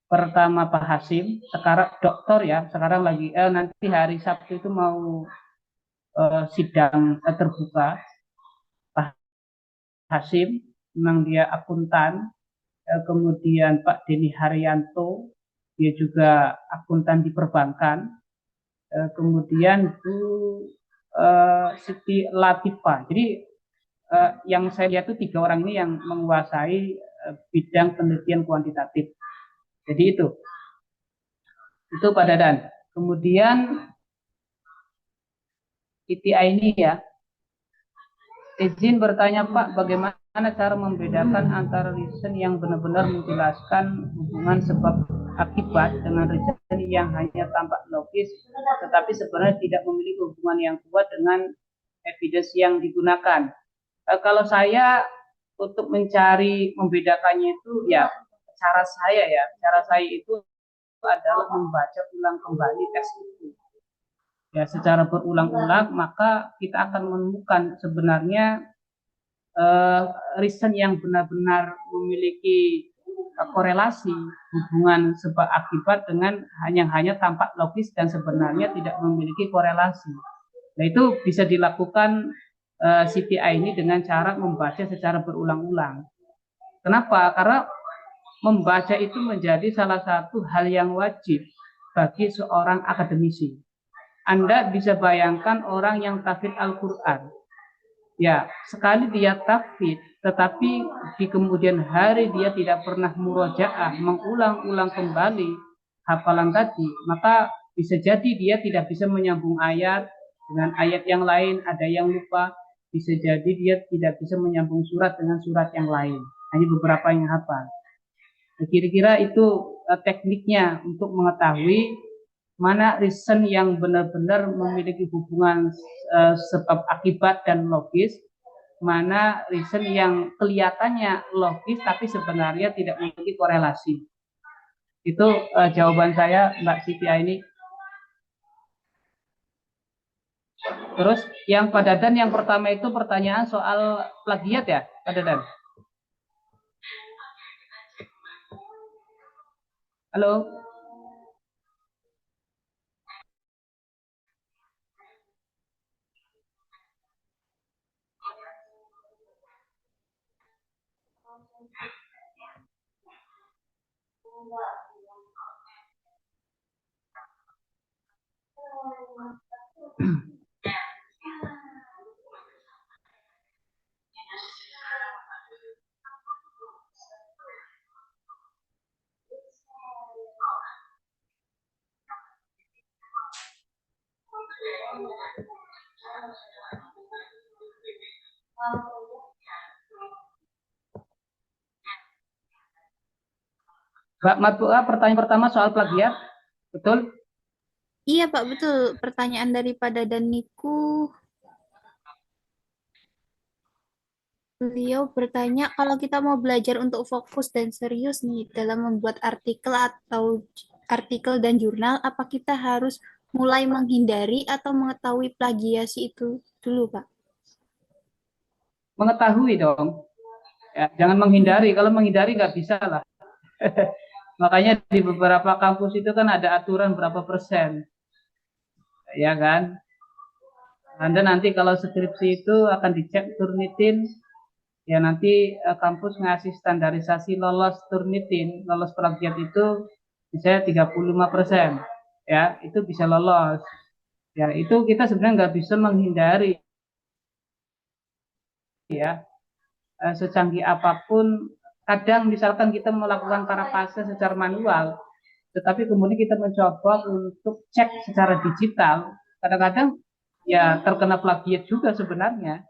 Speaker 1: Pertama Pak Hasim, sekarang doktor ya, sekarang lagi nanti hari Sabtu itu mau sidang terbuka. Pak Hasim, memang dia akuntan. Kemudian Pak Denny Haryanto, dia juga akuntan di perbankan. Kemudian Bu Siti Latifah. Jadi yang saya lihat itu 3 orang ini yang menguasai bidang penelitian kuantitatif. Jadi itu Pak Dadan. Kemudian Titi ini ya, izin bertanya Pak, bagaimana cara membedakan antara reason yang benar-benar menjelaskan hubungan sebab akibat dengan reason yang hanya tampak logis, tetapi sebenarnya tidak memiliki hubungan yang kuat dengan evidence yang digunakan. Kalau saya untuk mencari membedakannya itu ya cara saya itu adalah membaca ulang kembali teks itu. Ya, secara berulang-ulang maka kita akan menemukan sebenarnya reason yang benar-benar memiliki korelasi hubungan sebab akibat dengan hanya tampak logis dan sebenarnya tidak memiliki korelasi. Nah itu bisa dilakukan CTI ini dengan cara membaca secara berulang-ulang. Kenapa? Karena membaca itu menjadi salah satu hal yang wajib bagi seorang akademisi. Anda bisa bayangkan orang yang tahfidz Al-Quran. Ya, sekali dia tahfidz, tetapi di kemudian hari dia tidak pernah murojaah, mengulang-ulang kembali hafalan tadi, maka bisa jadi dia tidak bisa menyambung ayat dengan ayat yang lain, ada yang lupa, bisa jadi dia tidak bisa menyambung surat dengan surat yang lain, hanya beberapa yang hafal. Kira-kira itu tekniknya untuk mengetahui mana reason yang benar-benar memiliki hubungan sebab akibat dan logis, mana reason yang kelihatannya logis tapi sebenarnya tidak memiliki korelasi. Itu jawaban saya Mbak Siti ini. Terus yang Pak Dadan yang pertama itu pertanyaan soal plagiat ya Pak Dadan? Halo? Mbak Matbua, pertanyaan pertama soal plagiat, betul?
Speaker 3: Iya Pak, betul. Pertanyaan daripada Daniku, beliau bertanya kalau kita mau belajar untuk fokus dan serius nih dalam membuat artikel dan jurnal, apa kita harus mulai menghindari atau mengetahui plagiasi itu dulu Pak?
Speaker 1: Mengetahui dong. Ya, jangan menghindari. Kalau menghindari nggak bisa lah. Makanya di beberapa kampus itu kan ada aturan berapa persen. Ya kan? Anda nanti kalau skripsi itu akan dicek Turnitin, ya nanti kampus ngasih standarisasi lolos Turnitin, lolos plagiat itu bisa 35%. Ya, itu bisa lolos. Ya, itu kita sebenarnya nggak bisa menghindari. ya, secanggih apapun, kadang misalkan kita melakukan parafase secara manual, tetapi kemudian kita mencoba untuk cek secara digital, kadang-kadang ya terkena plagiat juga sebenarnya.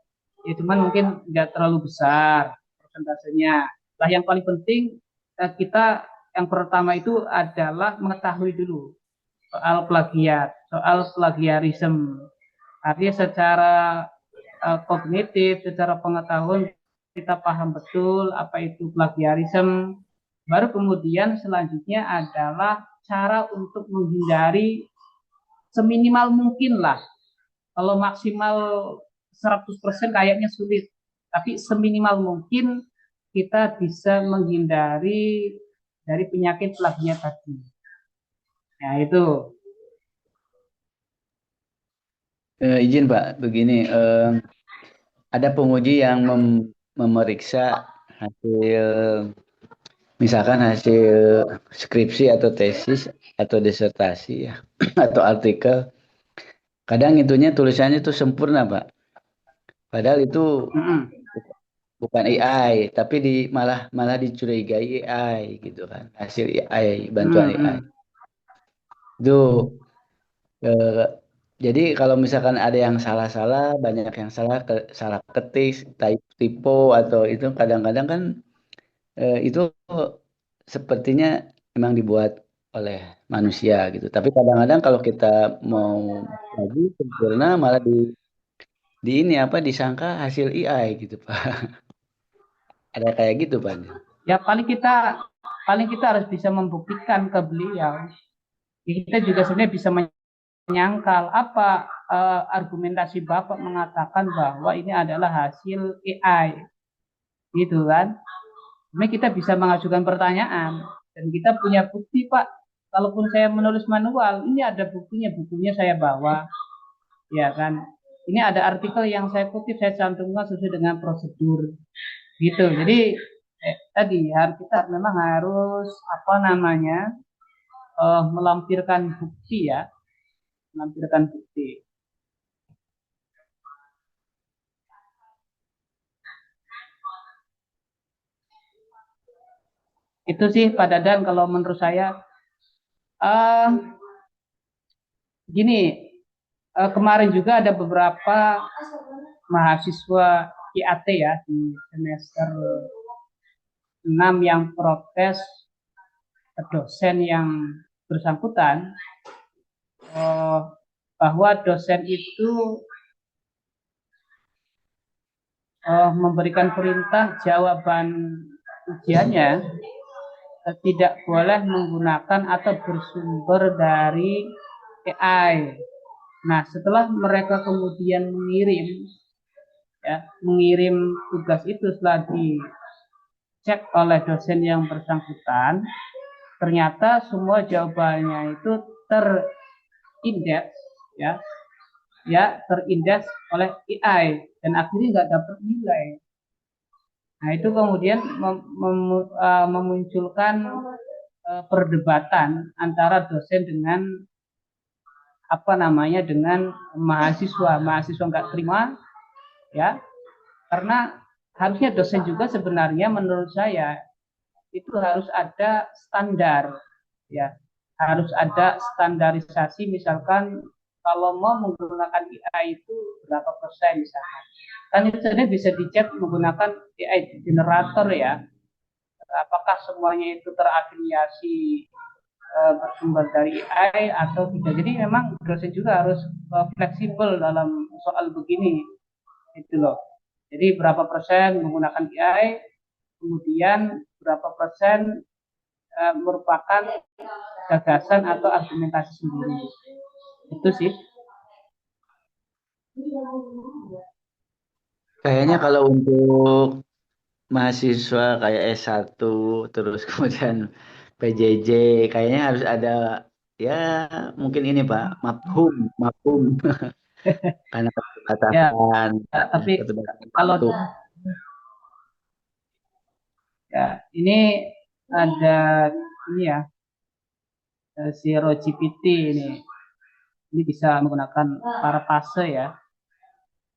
Speaker 1: Ya cuman mungkin nggak terlalu besar persentasenya. Lah yang paling penting kita yang pertama itu adalah mengetahui dulu soal plagiat, soal plagiarisme. Artinya secara kognitif, secara pengetahuan kita paham betul apa itu plagiarisme. Baru kemudian selanjutnya adalah cara untuk menghindari seminimal mungkin lah. Kalau maksimal 100% kayaknya sulit, tapi seminimal mungkin kita bisa menghindari dari penyakit plagiat tadi. Nah itu.
Speaker 5: Izin Pak, begini, ada penguji yang memeriksa hasil, misalkan hasil skripsi atau tesis atau disertasi ya, atau artikel. Kadang itunya tulisannya itu sempurna Pak. Padahal itu bukan AI, tapi malah dicurigai AI gitu kan, hasil AI, bantuan AI. Itu eh, jadi kalau misalkan ada yang salah-salah, banyak yang salah ketik, typo atau itu kadang-kadang kan itu sepertinya memang dibuat oleh manusia gitu. Tapi kadang-kadang kalau kita mau lagi sempurna malah di ini apa disangka hasil AI gitu Pak. Ada kayak gitu Pak.
Speaker 1: Ya paling kita harus bisa membuktikan ke beliau. Kita juga sebenarnya bisa menyangkal apa argumentasi Bapak mengatakan bahwa ini adalah hasil AI, gitu kan? Sebenarnya kita bisa mengajukan pertanyaan dan kita punya bukti Pak. Kalaupun saya menulis manual, ini ada buktinya, bukunya saya bawa, ya kan? Ini ada artikel yang saya kutip, saya cantumkan sesuai dengan prosedur, gitu. Jadi tadi kita memang harus apa namanya melampirkan bukti ya, melampirkan bukti. Itu sih Pak Dadan kalau menurut saya. Gini, kemarin juga ada beberapa mahasiswa IAT ya di semester 6 yang protes dosen yang bersangkutan bahwa dosen itu memberikan perintah jawaban ujiannya tidak boleh menggunakan atau bersumber dari AI. Nah, setelah mereka kemudian mengirim tugas itu setelah dicek oleh dosen yang bersangkutan, ternyata semua jawabannya itu terindeks terindeks oleh AI dan akhirnya nggak dapat nilai. Nah itu kemudian memunculkan perdebatan antara dosen dengan dengan mahasiswa nggak terima ya, karena harusnya dosen juga sebenarnya menurut saya itu harus ada standar ya, harus ada standarisasi. Misalkan kalau mau menggunakan AI itu berapa persen misalkan, kan itu sebenarnya bisa dicek menggunakan AI generator ya, apakah semuanya itu terafiliasi bersumber dari AI atau tidak. Jadi memang dosen juga harus fleksibel dalam soal begini itu loh. Jadi berapa persen menggunakan AI, kemudian berapa persen merupakan gagasan atau argumentasi sendiri. Itu sih.
Speaker 5: Kayaknya kalau untuk mahasiswa kayak S1 terus kemudian PJJ kayaknya harus ada ya mungkin ini Pak mafhum karena keterbatasan
Speaker 1: tapi kalau
Speaker 5: itu.
Speaker 1: Ya, ini ada ini ya, Zero GPT ini bisa menggunakan parafase ya.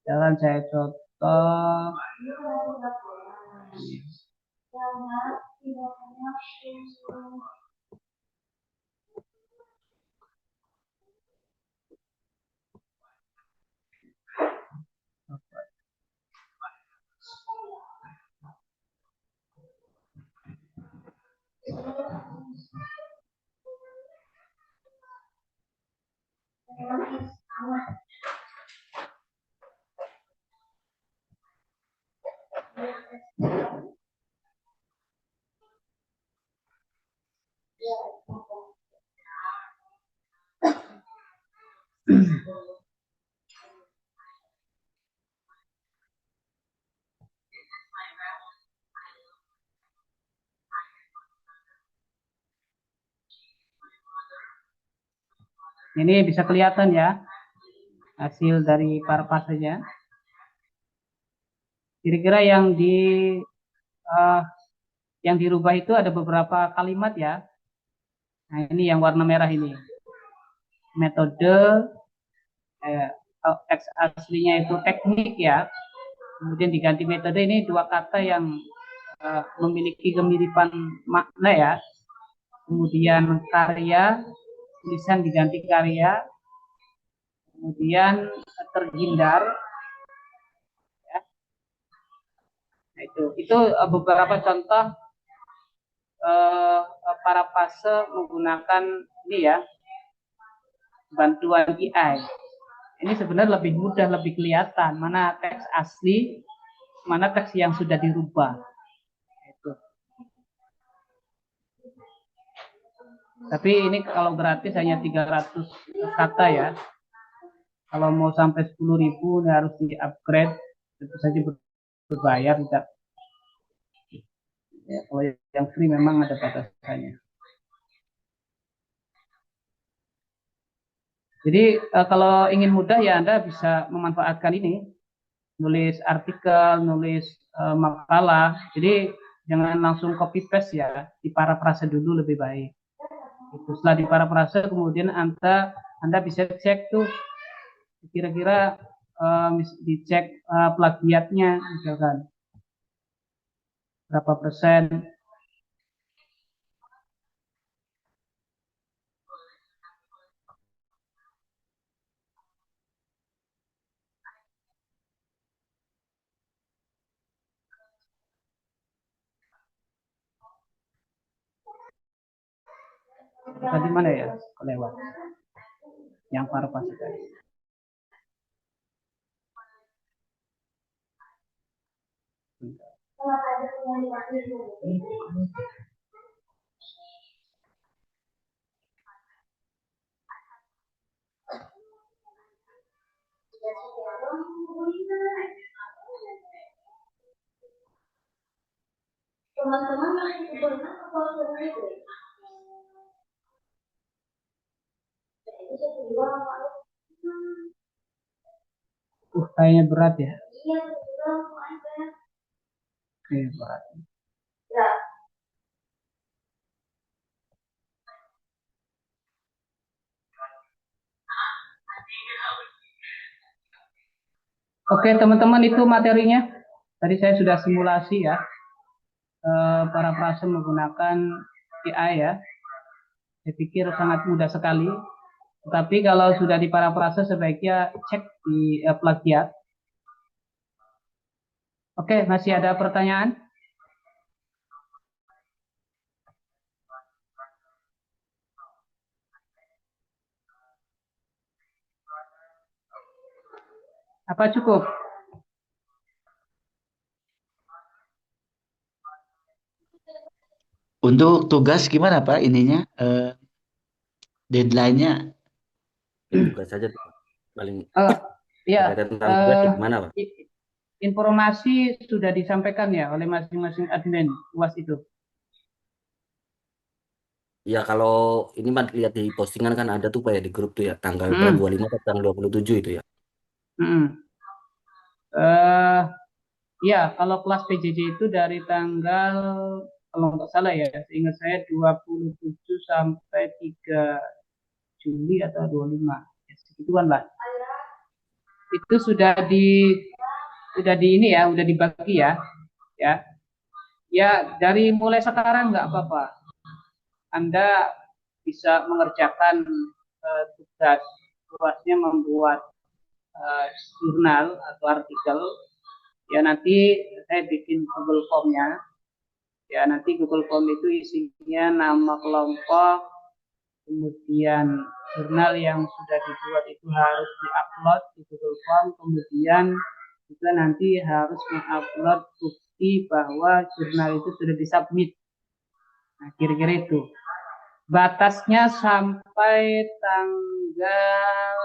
Speaker 1: Jangan saya Eh, ini bisa kelihatan ya hasil dari parafrasenya. Kira-kira yang dirubah itu ada beberapa kalimat ya. Nah, ini yang warna merah ini. Metode teks aslinya itu teknik ya. Kemudian diganti metode, ini dua kata yang memiliki kemiripan makna ya. Kemudian karya, tulisan diganti karya. Kemudian terhindar. Ya. Nah, itu beberapa contoh parafrase menggunakan ini ya, bantuan AI. Ini sebenarnya lebih mudah, lebih kelihatan mana teks asli, mana teks yang sudah dirubah. Itu. Tapi ini kalau gratis hanya 300 kata ya. Kalau mau sampai 10.000 ini harus di-upgrade, tentu saja berbayar. Tidak. Ya, kalau yang free memang ada batasannya. Jadi kalau ingin mudah ya Anda bisa memanfaatkan ini, nulis artikel, nulis makalah. Jadi jangan langsung copy paste ya, diparafrase dulu lebih baik. Itu setelah diparafrase kemudian Anda bisa cek tuh kira-kira dicek plagiatnya misalkan berapa persen. Tadi mana ya kelewat yang parafrase tadi. Kayaknya berat ya. Oke, berat. Oke, teman-teman, itu materinya. Tadi saya sudah simulasi ya. Parafrase menggunakan AI ya. Saya pikir sangat mudah sekali. Tetapi kalau sudah diparafrase sebaiknya cek di plagiat. Oke, masih ada pertanyaan? Apa cukup?
Speaker 5: Untuk tugas gimana Pak ininya? Deadline-nya?
Speaker 6: Tugas saja paling
Speaker 1: Ya,
Speaker 6: tentang tugas gimana Pak?
Speaker 1: informasi sudah disampaikan ya oleh masing-masing admin UAS itu.
Speaker 6: Ya kalau ini mah lihat di postingan kan ada tuh Pak ya di grup tuh ya tanggal 25 atau tanggal 27 itu ya.
Speaker 1: Ya, kalau kelas PJJ itu dari tanggal, kalau nggak salah ya, seingat saya 27 sampai 3 Juli atau 25. Ya, segituan lah. Itu sudah udah di ini ya, udah dibagi ya, ya, ya dari mulai sekarang nggak apa-apa. Anda bisa mengerjakan tugas tugasnya membuat jurnal atau artikel. Ya nanti saya bikin Google Form-nya. Ya nanti Google Form itu isinya nama kelompok, kemudian jurnal yang sudah dibuat itu harus diupload di Google Form, kemudian juga nanti harus mengupload bukti bahwa jurnal itu sudah disubmit. Nah, kira-kira itu. Batasnya sampai tanggal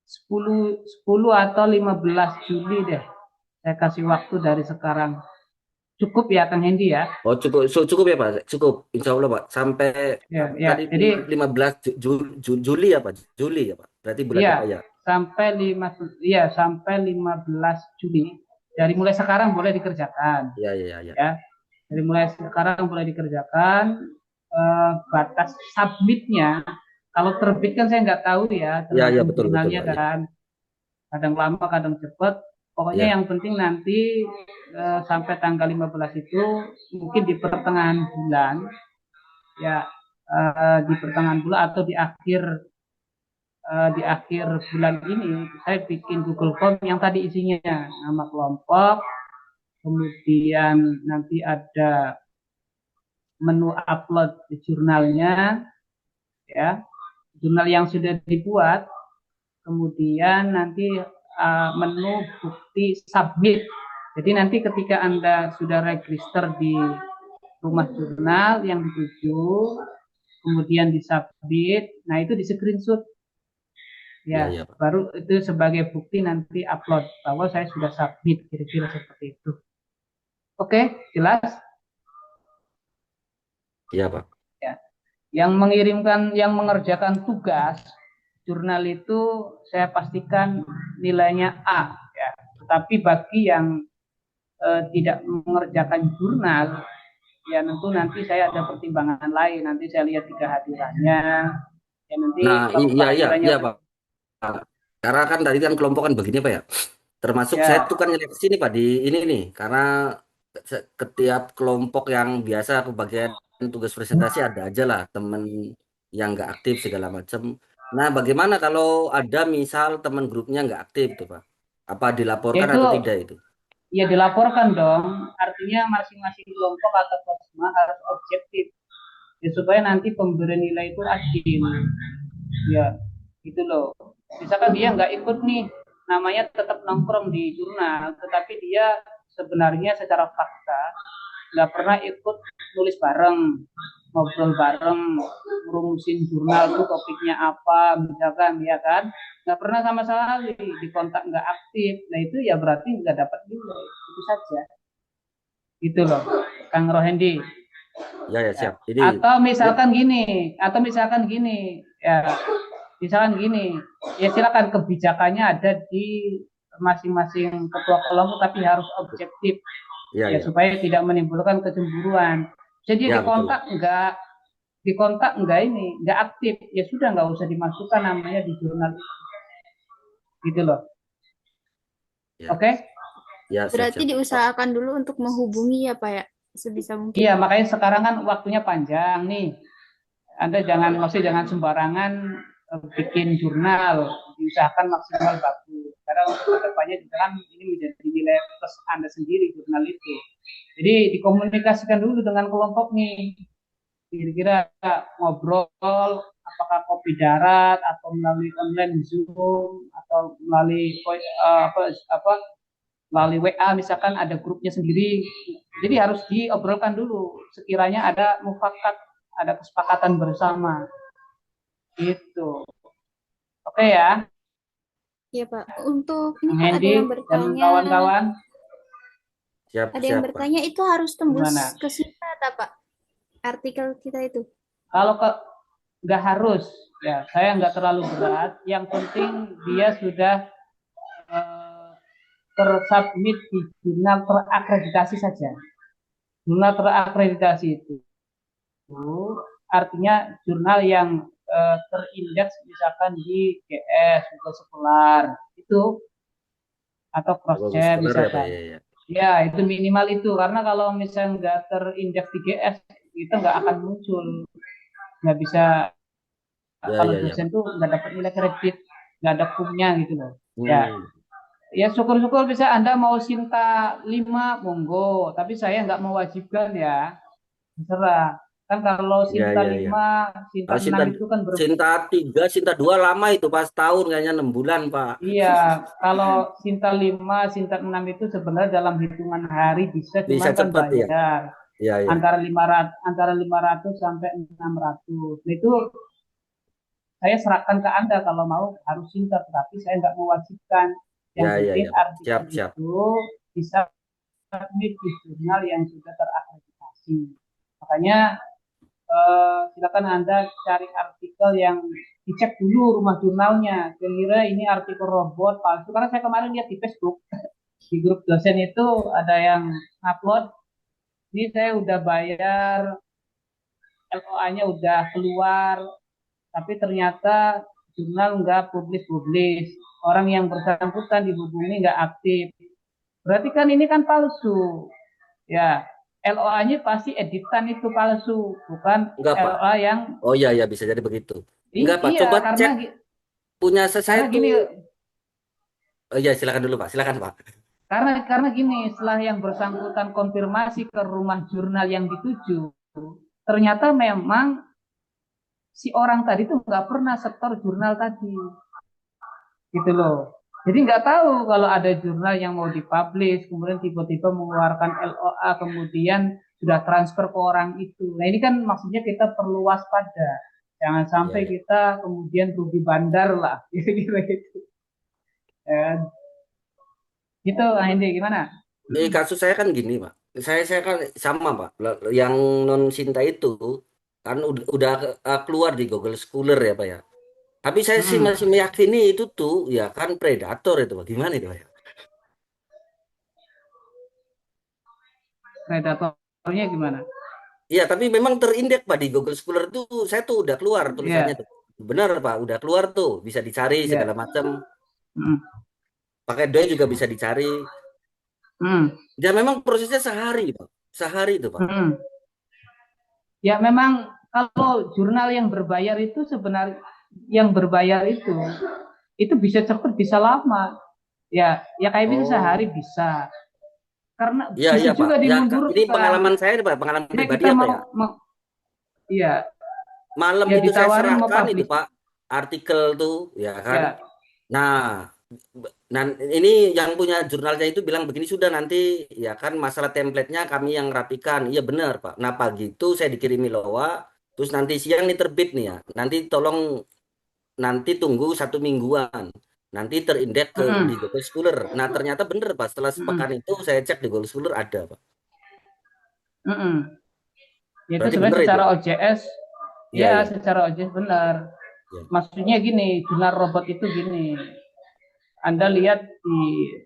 Speaker 1: 10 atau 15 Juli deh. Saya kasih waktu dari sekarang. Cukup ya Kang Hendi ya?
Speaker 6: Oh cukup ya Pak, cukup Insya Allah Pak. Sampai
Speaker 1: Ya,
Speaker 6: tadi
Speaker 1: jadi
Speaker 6: 15 Juli ya Pak, Juli ya Pak. Berarti bulan depan ya.
Speaker 1: sampai 15 Juli. Dari mulai sekarang boleh dikerjakan.
Speaker 6: Ya.
Speaker 1: Ya, dari mulai sekarang boleh dikerjakan. Batas submitnya, kalau terbit kan saya nggak tahu ya,
Speaker 6: Ya,
Speaker 1: tergantung
Speaker 6: betul
Speaker 1: jurnalnya
Speaker 6: Pak, ya.
Speaker 1: kan. Kadang lama, kadang cepat. Pokoknya
Speaker 6: Ya.
Speaker 1: yang penting nanti sampai tanggal 15 itu mungkin di pertengahan bulan, ya di pertengahan bulan atau di akhir bulan ini saya bikin Google Form yang tadi isinya nama kelompok, kemudian nanti ada menu upload di jurnalnya, ya jurnal yang sudah dibuat, kemudian nanti menu bukti submit. Jadi nanti ketika Anda sudah register di rumah jurnal yang dituju, kemudian disubmit, nah itu di screenshot. Ya,
Speaker 6: Ya, Pak.
Speaker 1: baru itu sebagai bukti nanti upload bahwa saya sudah submit, kira-kira seperti itu. Oke, jelas?
Speaker 6: Iya, Pak.
Speaker 1: Ya. Yang mengerjakan tugas jurnal itu saya pastikan nilainya A ya. Tetapi bagi yang tidak mengerjakan jurnal ya tentu nanti saya ada pertimbangan lain, nanti saya lihat kehadirannya ya, nanti
Speaker 6: Nah,
Speaker 1: kalau kehadirannya
Speaker 6: iya Pak. Karena kan tadi kan kelompok kan begini Pak ya. Termasuk saya
Speaker 1: ya
Speaker 6: tuh kan nyeleksi nih Pak di ini nih. Karena setiap kelompok yang biasa aku bagian tugas presentasi ada aja lah temen yang nggak aktif segala macam. Nah, bagaimana kalau ada misal teman grupnya nggak aktif tuh Pak? Apa dilaporkan
Speaker 1: itu
Speaker 6: atau tidak itu?
Speaker 1: ya dilaporkan dong, artinya masing-masing kelompok atau kosma harus objektif ya, supaya nanti pemberian nilai itu adil ya, gitu loh. Misalkan dia nggak ikut nih, namanya tetap nongkrong di jurnal, tetapi dia sebenarnya secara fakta nggak pernah ikut nulis bareng, ngobrol bareng, rumusin jurnal tuh topiknya apa, misalkan ya kan, nggak pernah sama sekali di kontak, nggak aktif. Nah itu ya berarti nggak dapat nilai, itu saja. Gitu loh, Kang Rohendi.
Speaker 6: Ya, siap. Jadi
Speaker 1: Atau misalkan gini, ya misalkan gini, ya silakan kebijakannya ada di masing-masing ketua kelompok, tapi harus objektif ya,
Speaker 6: ya.
Speaker 1: supaya tidak menimbulkan kecemburuan. Jadi
Speaker 6: Ya, betul.
Speaker 1: dikontak nggak aktif, ya sudah nggak usah dimasukkan namanya di jurnal itu. Gitu loh.
Speaker 6: Ya.
Speaker 1: Oke?
Speaker 6: Ya,
Speaker 3: Berarti
Speaker 6: siap.
Speaker 3: diusahakan dulu untuk menghubungi ya Pak ya, sebisa mungkin.
Speaker 1: Iya, makanya sekarang kan waktunya panjang nih. Anda jangan sembarangan bikin jurnal, diusahakan maksimal bagus. Karena untuk kedepannya juga kan ini menjadi nilai plus Anda sendiri jurnal itu. Jadi dikomunikasikan dulu dengan kelompok nih. Kira-kira ngobrol apakah kopi darat atau melalui online Zoom atau melalui melalui WA, misalkan ada grupnya sendiri. Jadi harus diobrolkan dulu. Sekiranya ada mufakat, ada kesepakatan bersama. Gitu. Oke ya.
Speaker 3: Iya Pak. Untuk ini Pak, ada
Speaker 1: Hendi
Speaker 3: yang
Speaker 1: dan
Speaker 3: bertanya.
Speaker 1: kawan-kawan.
Speaker 3: Ada yang bertanya
Speaker 6: Pak.
Speaker 3: itu harus tembus
Speaker 1: Gimana?
Speaker 3: ke sini tak Pak? Artikel kita itu.
Speaker 1: Kalau nggak harus, ya saya nggak terlalu berat. Yang penting dia sudah tersubmit di jurnal terakreditasi saja. Jurnal terakreditasi itu artinya jurnal yang terindeks misalkan di GS, Google Scholar, itu atau cross
Speaker 6: Google
Speaker 1: check
Speaker 6: Scholar ya Pak,
Speaker 1: misalkan.
Speaker 6: ya, ya.
Speaker 1: Ya, itu minimal itu. Karena kalau misalnya nggak terindeks di GS, itu nggak akan muncul. Nggak bisa,
Speaker 6: Ya,
Speaker 1: kalau
Speaker 6: ya, ya
Speaker 1: dosen
Speaker 6: Pak.
Speaker 1: tuh nggak dapat nilai kredit, nggak ada kumnya gitu loh. Ya,
Speaker 6: Hmm,
Speaker 1: ya syukur-syukur bisa Anda mau Sinta 5, monggo. Tapi saya nggak mewajibkan ya. Terserah. Kan kalau
Speaker 6: ya,
Speaker 1: Sinta
Speaker 6: ya, ya.
Speaker 1: 5, Sinta
Speaker 6: Kalau
Speaker 1: 6 itu kan
Speaker 6: Sinta 3, Sinta 2 lama itu pas tahun kayaknya 6 bulan Pak.
Speaker 1: iya, kalau Sinta 5, Sinta 6 itu sebenarnya dalam hitungan hari bisa,
Speaker 6: Bisa
Speaker 1: cuman kan
Speaker 6: cepat ya.
Speaker 1: bayar.
Speaker 6: Ya, ya.
Speaker 1: Antara 500 sampai 600. Nah, itu saya serahkan ke Anda kalau mau harus singkat, tapi saya nggak mewajibkan. Yang
Speaker 6: Ya, ya,
Speaker 1: penting
Speaker 6: ya.
Speaker 1: artikel
Speaker 6: Siap, siap.
Speaker 1: itu bisa submit di jurnal yang sudah terakreditasi. Makanya silakan Anda cari artikel yang dicek dulu rumah jurnalnya. Kira-kira ini artikel robot palsu. Karena saya kemarin lihat di Facebook, di grup dosen itu ada yang upload. Ini saya udah bayar, LOA-nya udah keluar, tapi ternyata jurnal nggak publis-publis. Orang yang bersangkutan dihubungi nggak aktif. Berarti kan ini kan palsu. Ya, LOA-nya pasti editan itu palsu, bukan
Speaker 6: Enggak Pak.
Speaker 1: LOA yang
Speaker 6: Oh iya, ya bisa jadi begitu. Enggak Pak,
Speaker 1: iya
Speaker 6: coba
Speaker 1: karena
Speaker 6: cek punya saya
Speaker 1: karena
Speaker 6: tuh.
Speaker 1: gini,
Speaker 6: Oh iya, silakan dulu Pak, silakan Pak.
Speaker 1: karena gini, setelah yang bersangkutan konfirmasi ke rumah jurnal yang dituju, ternyata memang si orang tadi tuh nggak pernah setor jurnal tadi, gitu loh. Jadi nggak tahu kalau ada jurnal yang mau dipublish, kemudian tiba-tiba mengeluarkan LOA, kemudian sudah transfer ke orang itu. Nah ini kan maksudnya kita perlu waspada, jangan
Speaker 6: Iya,
Speaker 1: sampai
Speaker 6: ya.
Speaker 1: kita kemudian rugi bandar lah, kira-kira gitu. Ya, gitu, Andi gimana?
Speaker 6: Kasus saya kan gini Pak. Saya kan sama Pak. Yang non Sinta itu kan udah keluar di Google Scholar ya Pak ya. Tapi saya sih
Speaker 1: Hmm,
Speaker 6: masih meyakini itu tuh ya kan predator itu Pak. Gimana itu Pak ya?
Speaker 1: predatornya gimana?
Speaker 6: Iya, tapi memang terindeks Pak di Google Scholar tuh saya tuh udah keluar tulisannya
Speaker 1: Ya,
Speaker 6: tuh. Benar Pak, udah keluar tuh, bisa dicari segala
Speaker 1: ya.
Speaker 6: macam.
Speaker 1: Hmm,
Speaker 6: Pakai DOI juga bisa dicari.
Speaker 1: hmm,
Speaker 6: Ya memang prosesnya sehari Pak. Sehari itu Pak.
Speaker 1: hmm. Ya memang kalau jurnal yang berbayar itu sebenarnya yang berbayar itu bisa cepat bisa lama. Ya, ya kayak bisa sehari
Speaker 6: Oh.
Speaker 1: bisa. Karena
Speaker 6: Iya,
Speaker 1: bisa
Speaker 6: iya Pak.
Speaker 1: juga
Speaker 6: Ya ini
Speaker 1: dimundurkan.
Speaker 6: pengalaman saya nih Pak, pengalaman
Speaker 1: Ya
Speaker 6: pribadi
Speaker 1: kita
Speaker 6: apa ya?
Speaker 1: mau iya,
Speaker 6: Malam
Speaker 1: ya
Speaker 6: itu saya
Speaker 1: ditawarin mau
Speaker 6: serahkan itu
Speaker 1: publish.
Speaker 6: Pak, artikel tuh, ya kan.
Speaker 1: Ya,
Speaker 6: Nah, nah ini yang punya jurnalnya itu bilang begini sudah nanti ya kan masalah template-nya kami yang rapikan. Iya benar Pak. Nah pagi itu saya dikirimi LOA, terus nanti siang nih terbit nih ya. Nanti tolong nanti tunggu 1 mingguan. Nanti terindeks ke di
Speaker 1: mm-mm,
Speaker 6: Google Scholar. Nah ternyata benar Pak. Setelah
Speaker 1: mm-mm,
Speaker 6: sepekan itu saya cek di Google Scholar ada Pak.
Speaker 1: mm-mm. Itu
Speaker 6: Berarti benar
Speaker 1: sebenarnya
Speaker 6: itu
Speaker 1: secara
Speaker 6: Pak.
Speaker 1: OJS,
Speaker 6: Iya
Speaker 1: ya
Speaker 6: iya.
Speaker 1: secara OJS benar.
Speaker 6: Iya.
Speaker 1: Maksudnya gini, jurnal robot itu gini. Anda lihat di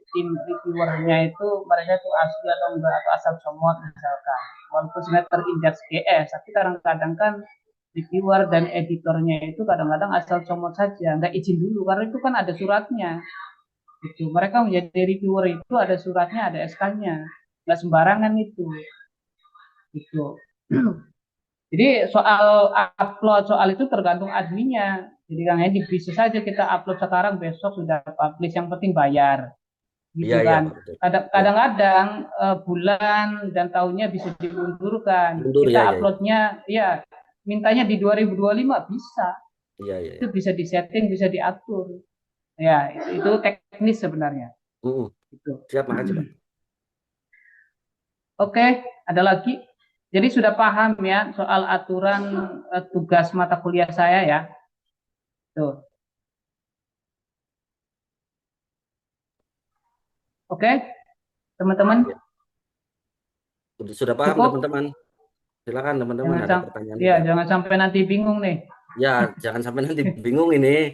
Speaker 1: tim reviewernya itu mereka itu asli atau enggak atau asal comot misalkan. Walaupun sebenarnya terindeks GS, tapi kadang-kadang kan reviewer dan editornya itu kadang-kadang asal comot saja, nggak izin dulu karena itu kan ada suratnya. Itu mereka menjadi reviewer itu ada suratnya, ada SK-nya, nggak sembarangan itu. Gitu. Jadi soal upload soal itu tergantung adminnya. Jadi Kang Hendy bisa saja kita upload sekarang besok sudah publish yang penting bayar
Speaker 6: Iya
Speaker 1: gitu
Speaker 6: iya
Speaker 1: kan.
Speaker 6: Pak betul. Ya,
Speaker 1: Kadang-kadang bulan dan tahunnya bisa diundurkan.
Speaker 6: mundur ya
Speaker 1: Kita
Speaker 6: ya. Ya.
Speaker 1: uploadnya ya mintanya di 2025 bisa.
Speaker 6: Iya iya.
Speaker 1: Itu
Speaker 6: Ya.
Speaker 1: bisa disetting, bisa diatur. Ya, itu teknis sebenarnya. Gitu.
Speaker 6: Siap, makasih Pak.
Speaker 1: Oke, ada lagi. Jadi sudah paham ya soal aturan tugas mata kuliah saya ya. Tuh. Oke, teman-teman,
Speaker 6: Ya. Sudah paham
Speaker 1: cukup.
Speaker 6: teman-teman. Silakan teman-teman
Speaker 1: Jangan
Speaker 6: ada
Speaker 1: sampai
Speaker 6: pertanyaan
Speaker 1: ya,
Speaker 6: juga.
Speaker 1: jangan sampai nanti bingung nih.
Speaker 6: Ya, jangan sampai nanti bingung ini.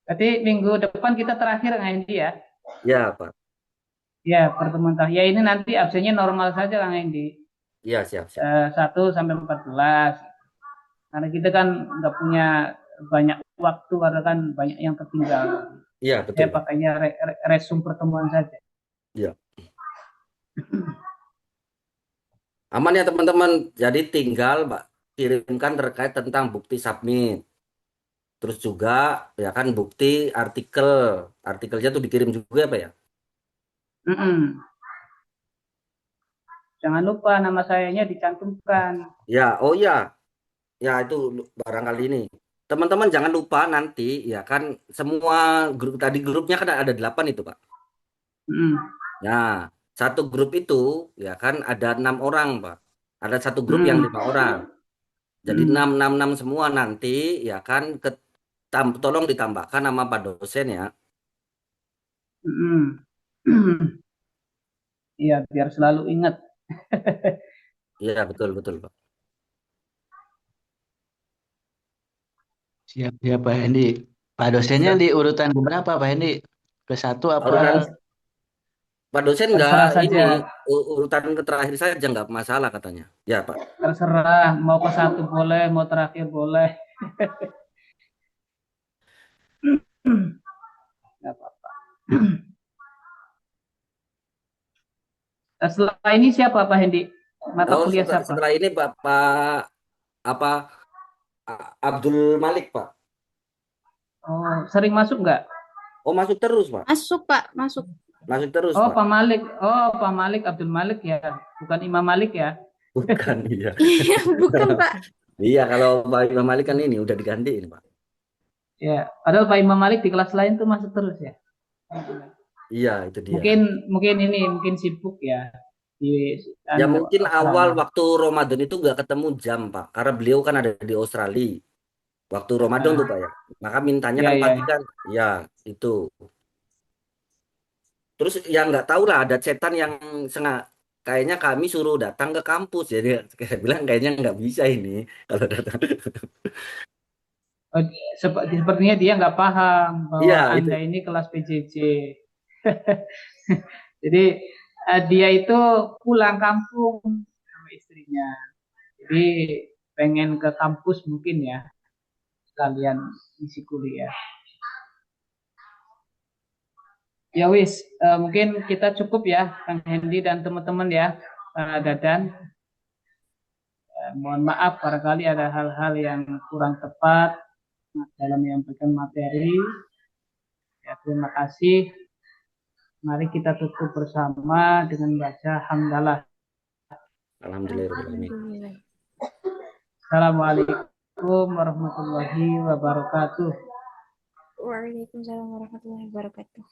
Speaker 1: Berarti minggu depan kita terakhir Kang Hendy ya.
Speaker 6: Ya, Pak.
Speaker 1: Ya, pertemuan terakhir. Ya ini nanti absennya normal saja Kang Hendy.
Speaker 6: Ya, siap, siap.
Speaker 1: 1 sampai 14. Karena kita kan nggak punya banyak waktu karena kan banyak yang tertinggal.
Speaker 6: Iya,
Speaker 1: Saya
Speaker 6: betul, Pak.
Speaker 1: pakainya resume pertemuan saja.
Speaker 6: Iya. Aman ya teman-teman. Jadi tinggal Pak kirimkan terkait tentang bukti submit. Terus juga ya kan bukti artikel. Artikelnya tuh dikirim juga Pak ya.
Speaker 1: Mm-mm. Jangan lupa nama sayanya dicantumkan.
Speaker 6: Ya, oh ya. Ya itu barangkali ini. Teman-teman jangan lupa nanti ya kan semua grup tadi grupnya kan ada 8 itu Pak.
Speaker 1: Mm-mm.
Speaker 6: Nah, satu grup itu ya kan ada 6 orang Pak. Ada satu grup yang
Speaker 1: Mm-mm.
Speaker 6: 5 orang. Jadi
Speaker 1: Mm-mm.
Speaker 6: 6 semua nanti ya kan tolong ditambahkan nama Pak dosen ya.
Speaker 1: Mm-mm. Iya, biar selalu ingat.
Speaker 6: Iya betul betul Pak.
Speaker 5: Siap, siap Pak Hendi. Pak dosennya
Speaker 6: Siap.
Speaker 5: di urutan berapa Pak Hendi? Ke satu apa?
Speaker 6: Urutan Pak dosen nggak
Speaker 1: Terserah
Speaker 6: ini
Speaker 1: saja,
Speaker 6: urutan terakhir saja nggak masalah katanya. Ya Pak.
Speaker 1: terserah. Mau ke satu boleh, mau terakhir boleh. Nggak apa-apa. Setelah ini siapa Pak Hendi? Mata
Speaker 6: Oh
Speaker 1: kuliah siapa?
Speaker 6: setelah ini Bapak apa Abdul Malik Pak.
Speaker 1: Oh, sering masuk nggak?
Speaker 6: Oh masuk terus Pak.
Speaker 3: Masuk, Pak, masuk.
Speaker 6: Masuk terus
Speaker 1: Oh,
Speaker 6: Pak.
Speaker 1: Pak Malik. Oh, Pak Malik, Abdul Malik ya. Bukan Imam Malik ya.
Speaker 6: Bukan iya.
Speaker 3: Iya, bukan, Pak.
Speaker 6: Iya kalau Pak Imam Malik kan ini udah diganti ini Pak.
Speaker 1: Ya, padahal Pak Imam Malik di kelas lain tuh masuk terus ya.
Speaker 6: Iya itu dia.
Speaker 1: Mungkin sibuk ya di
Speaker 6: Ya mungkin awal
Speaker 1: Australia.
Speaker 6: waktu Ramadan itu nggak ketemu jam Pak. Karena beliau kan ada di Australia. Waktu Ramadan tuh Pak ya. Maka mintanya
Speaker 1: Ya,
Speaker 6: kan
Speaker 1: ya,
Speaker 6: pagi
Speaker 1: ya.
Speaker 6: kan. Ya itu. Terus ya nggak tahu lah ada cetan yang kayaknya kami suruh datang ke kampus. Jadi saya bilang kayaknya nggak bisa ini kalau datang.
Speaker 1: Oh, sepertinya dia nggak paham bahwa
Speaker 6: Iya itu.
Speaker 1: Anda ini kelas PJJ. Jadi dia itu pulang kampung sama istrinya. Jadi pengen ke kampus mungkin ya, sekalian isi kuliah. Ya wis, mungkin kita cukup ya, Kang Hendy dan teman-teman ya, Dadan. Mohon maaf barangkali ada hal-hal yang kurang tepat dalam menyampaikan materi. Ya, terima kasih. Mari kita tutup bersama dengan baca hamdalah.
Speaker 6: Alhamdulillah.
Speaker 3: Alhamdulillah.
Speaker 1: Assalamualaikum warahmatullahi wabarakatuh.
Speaker 3: Waalaikumsalam warahmatullahi wabarakatuh.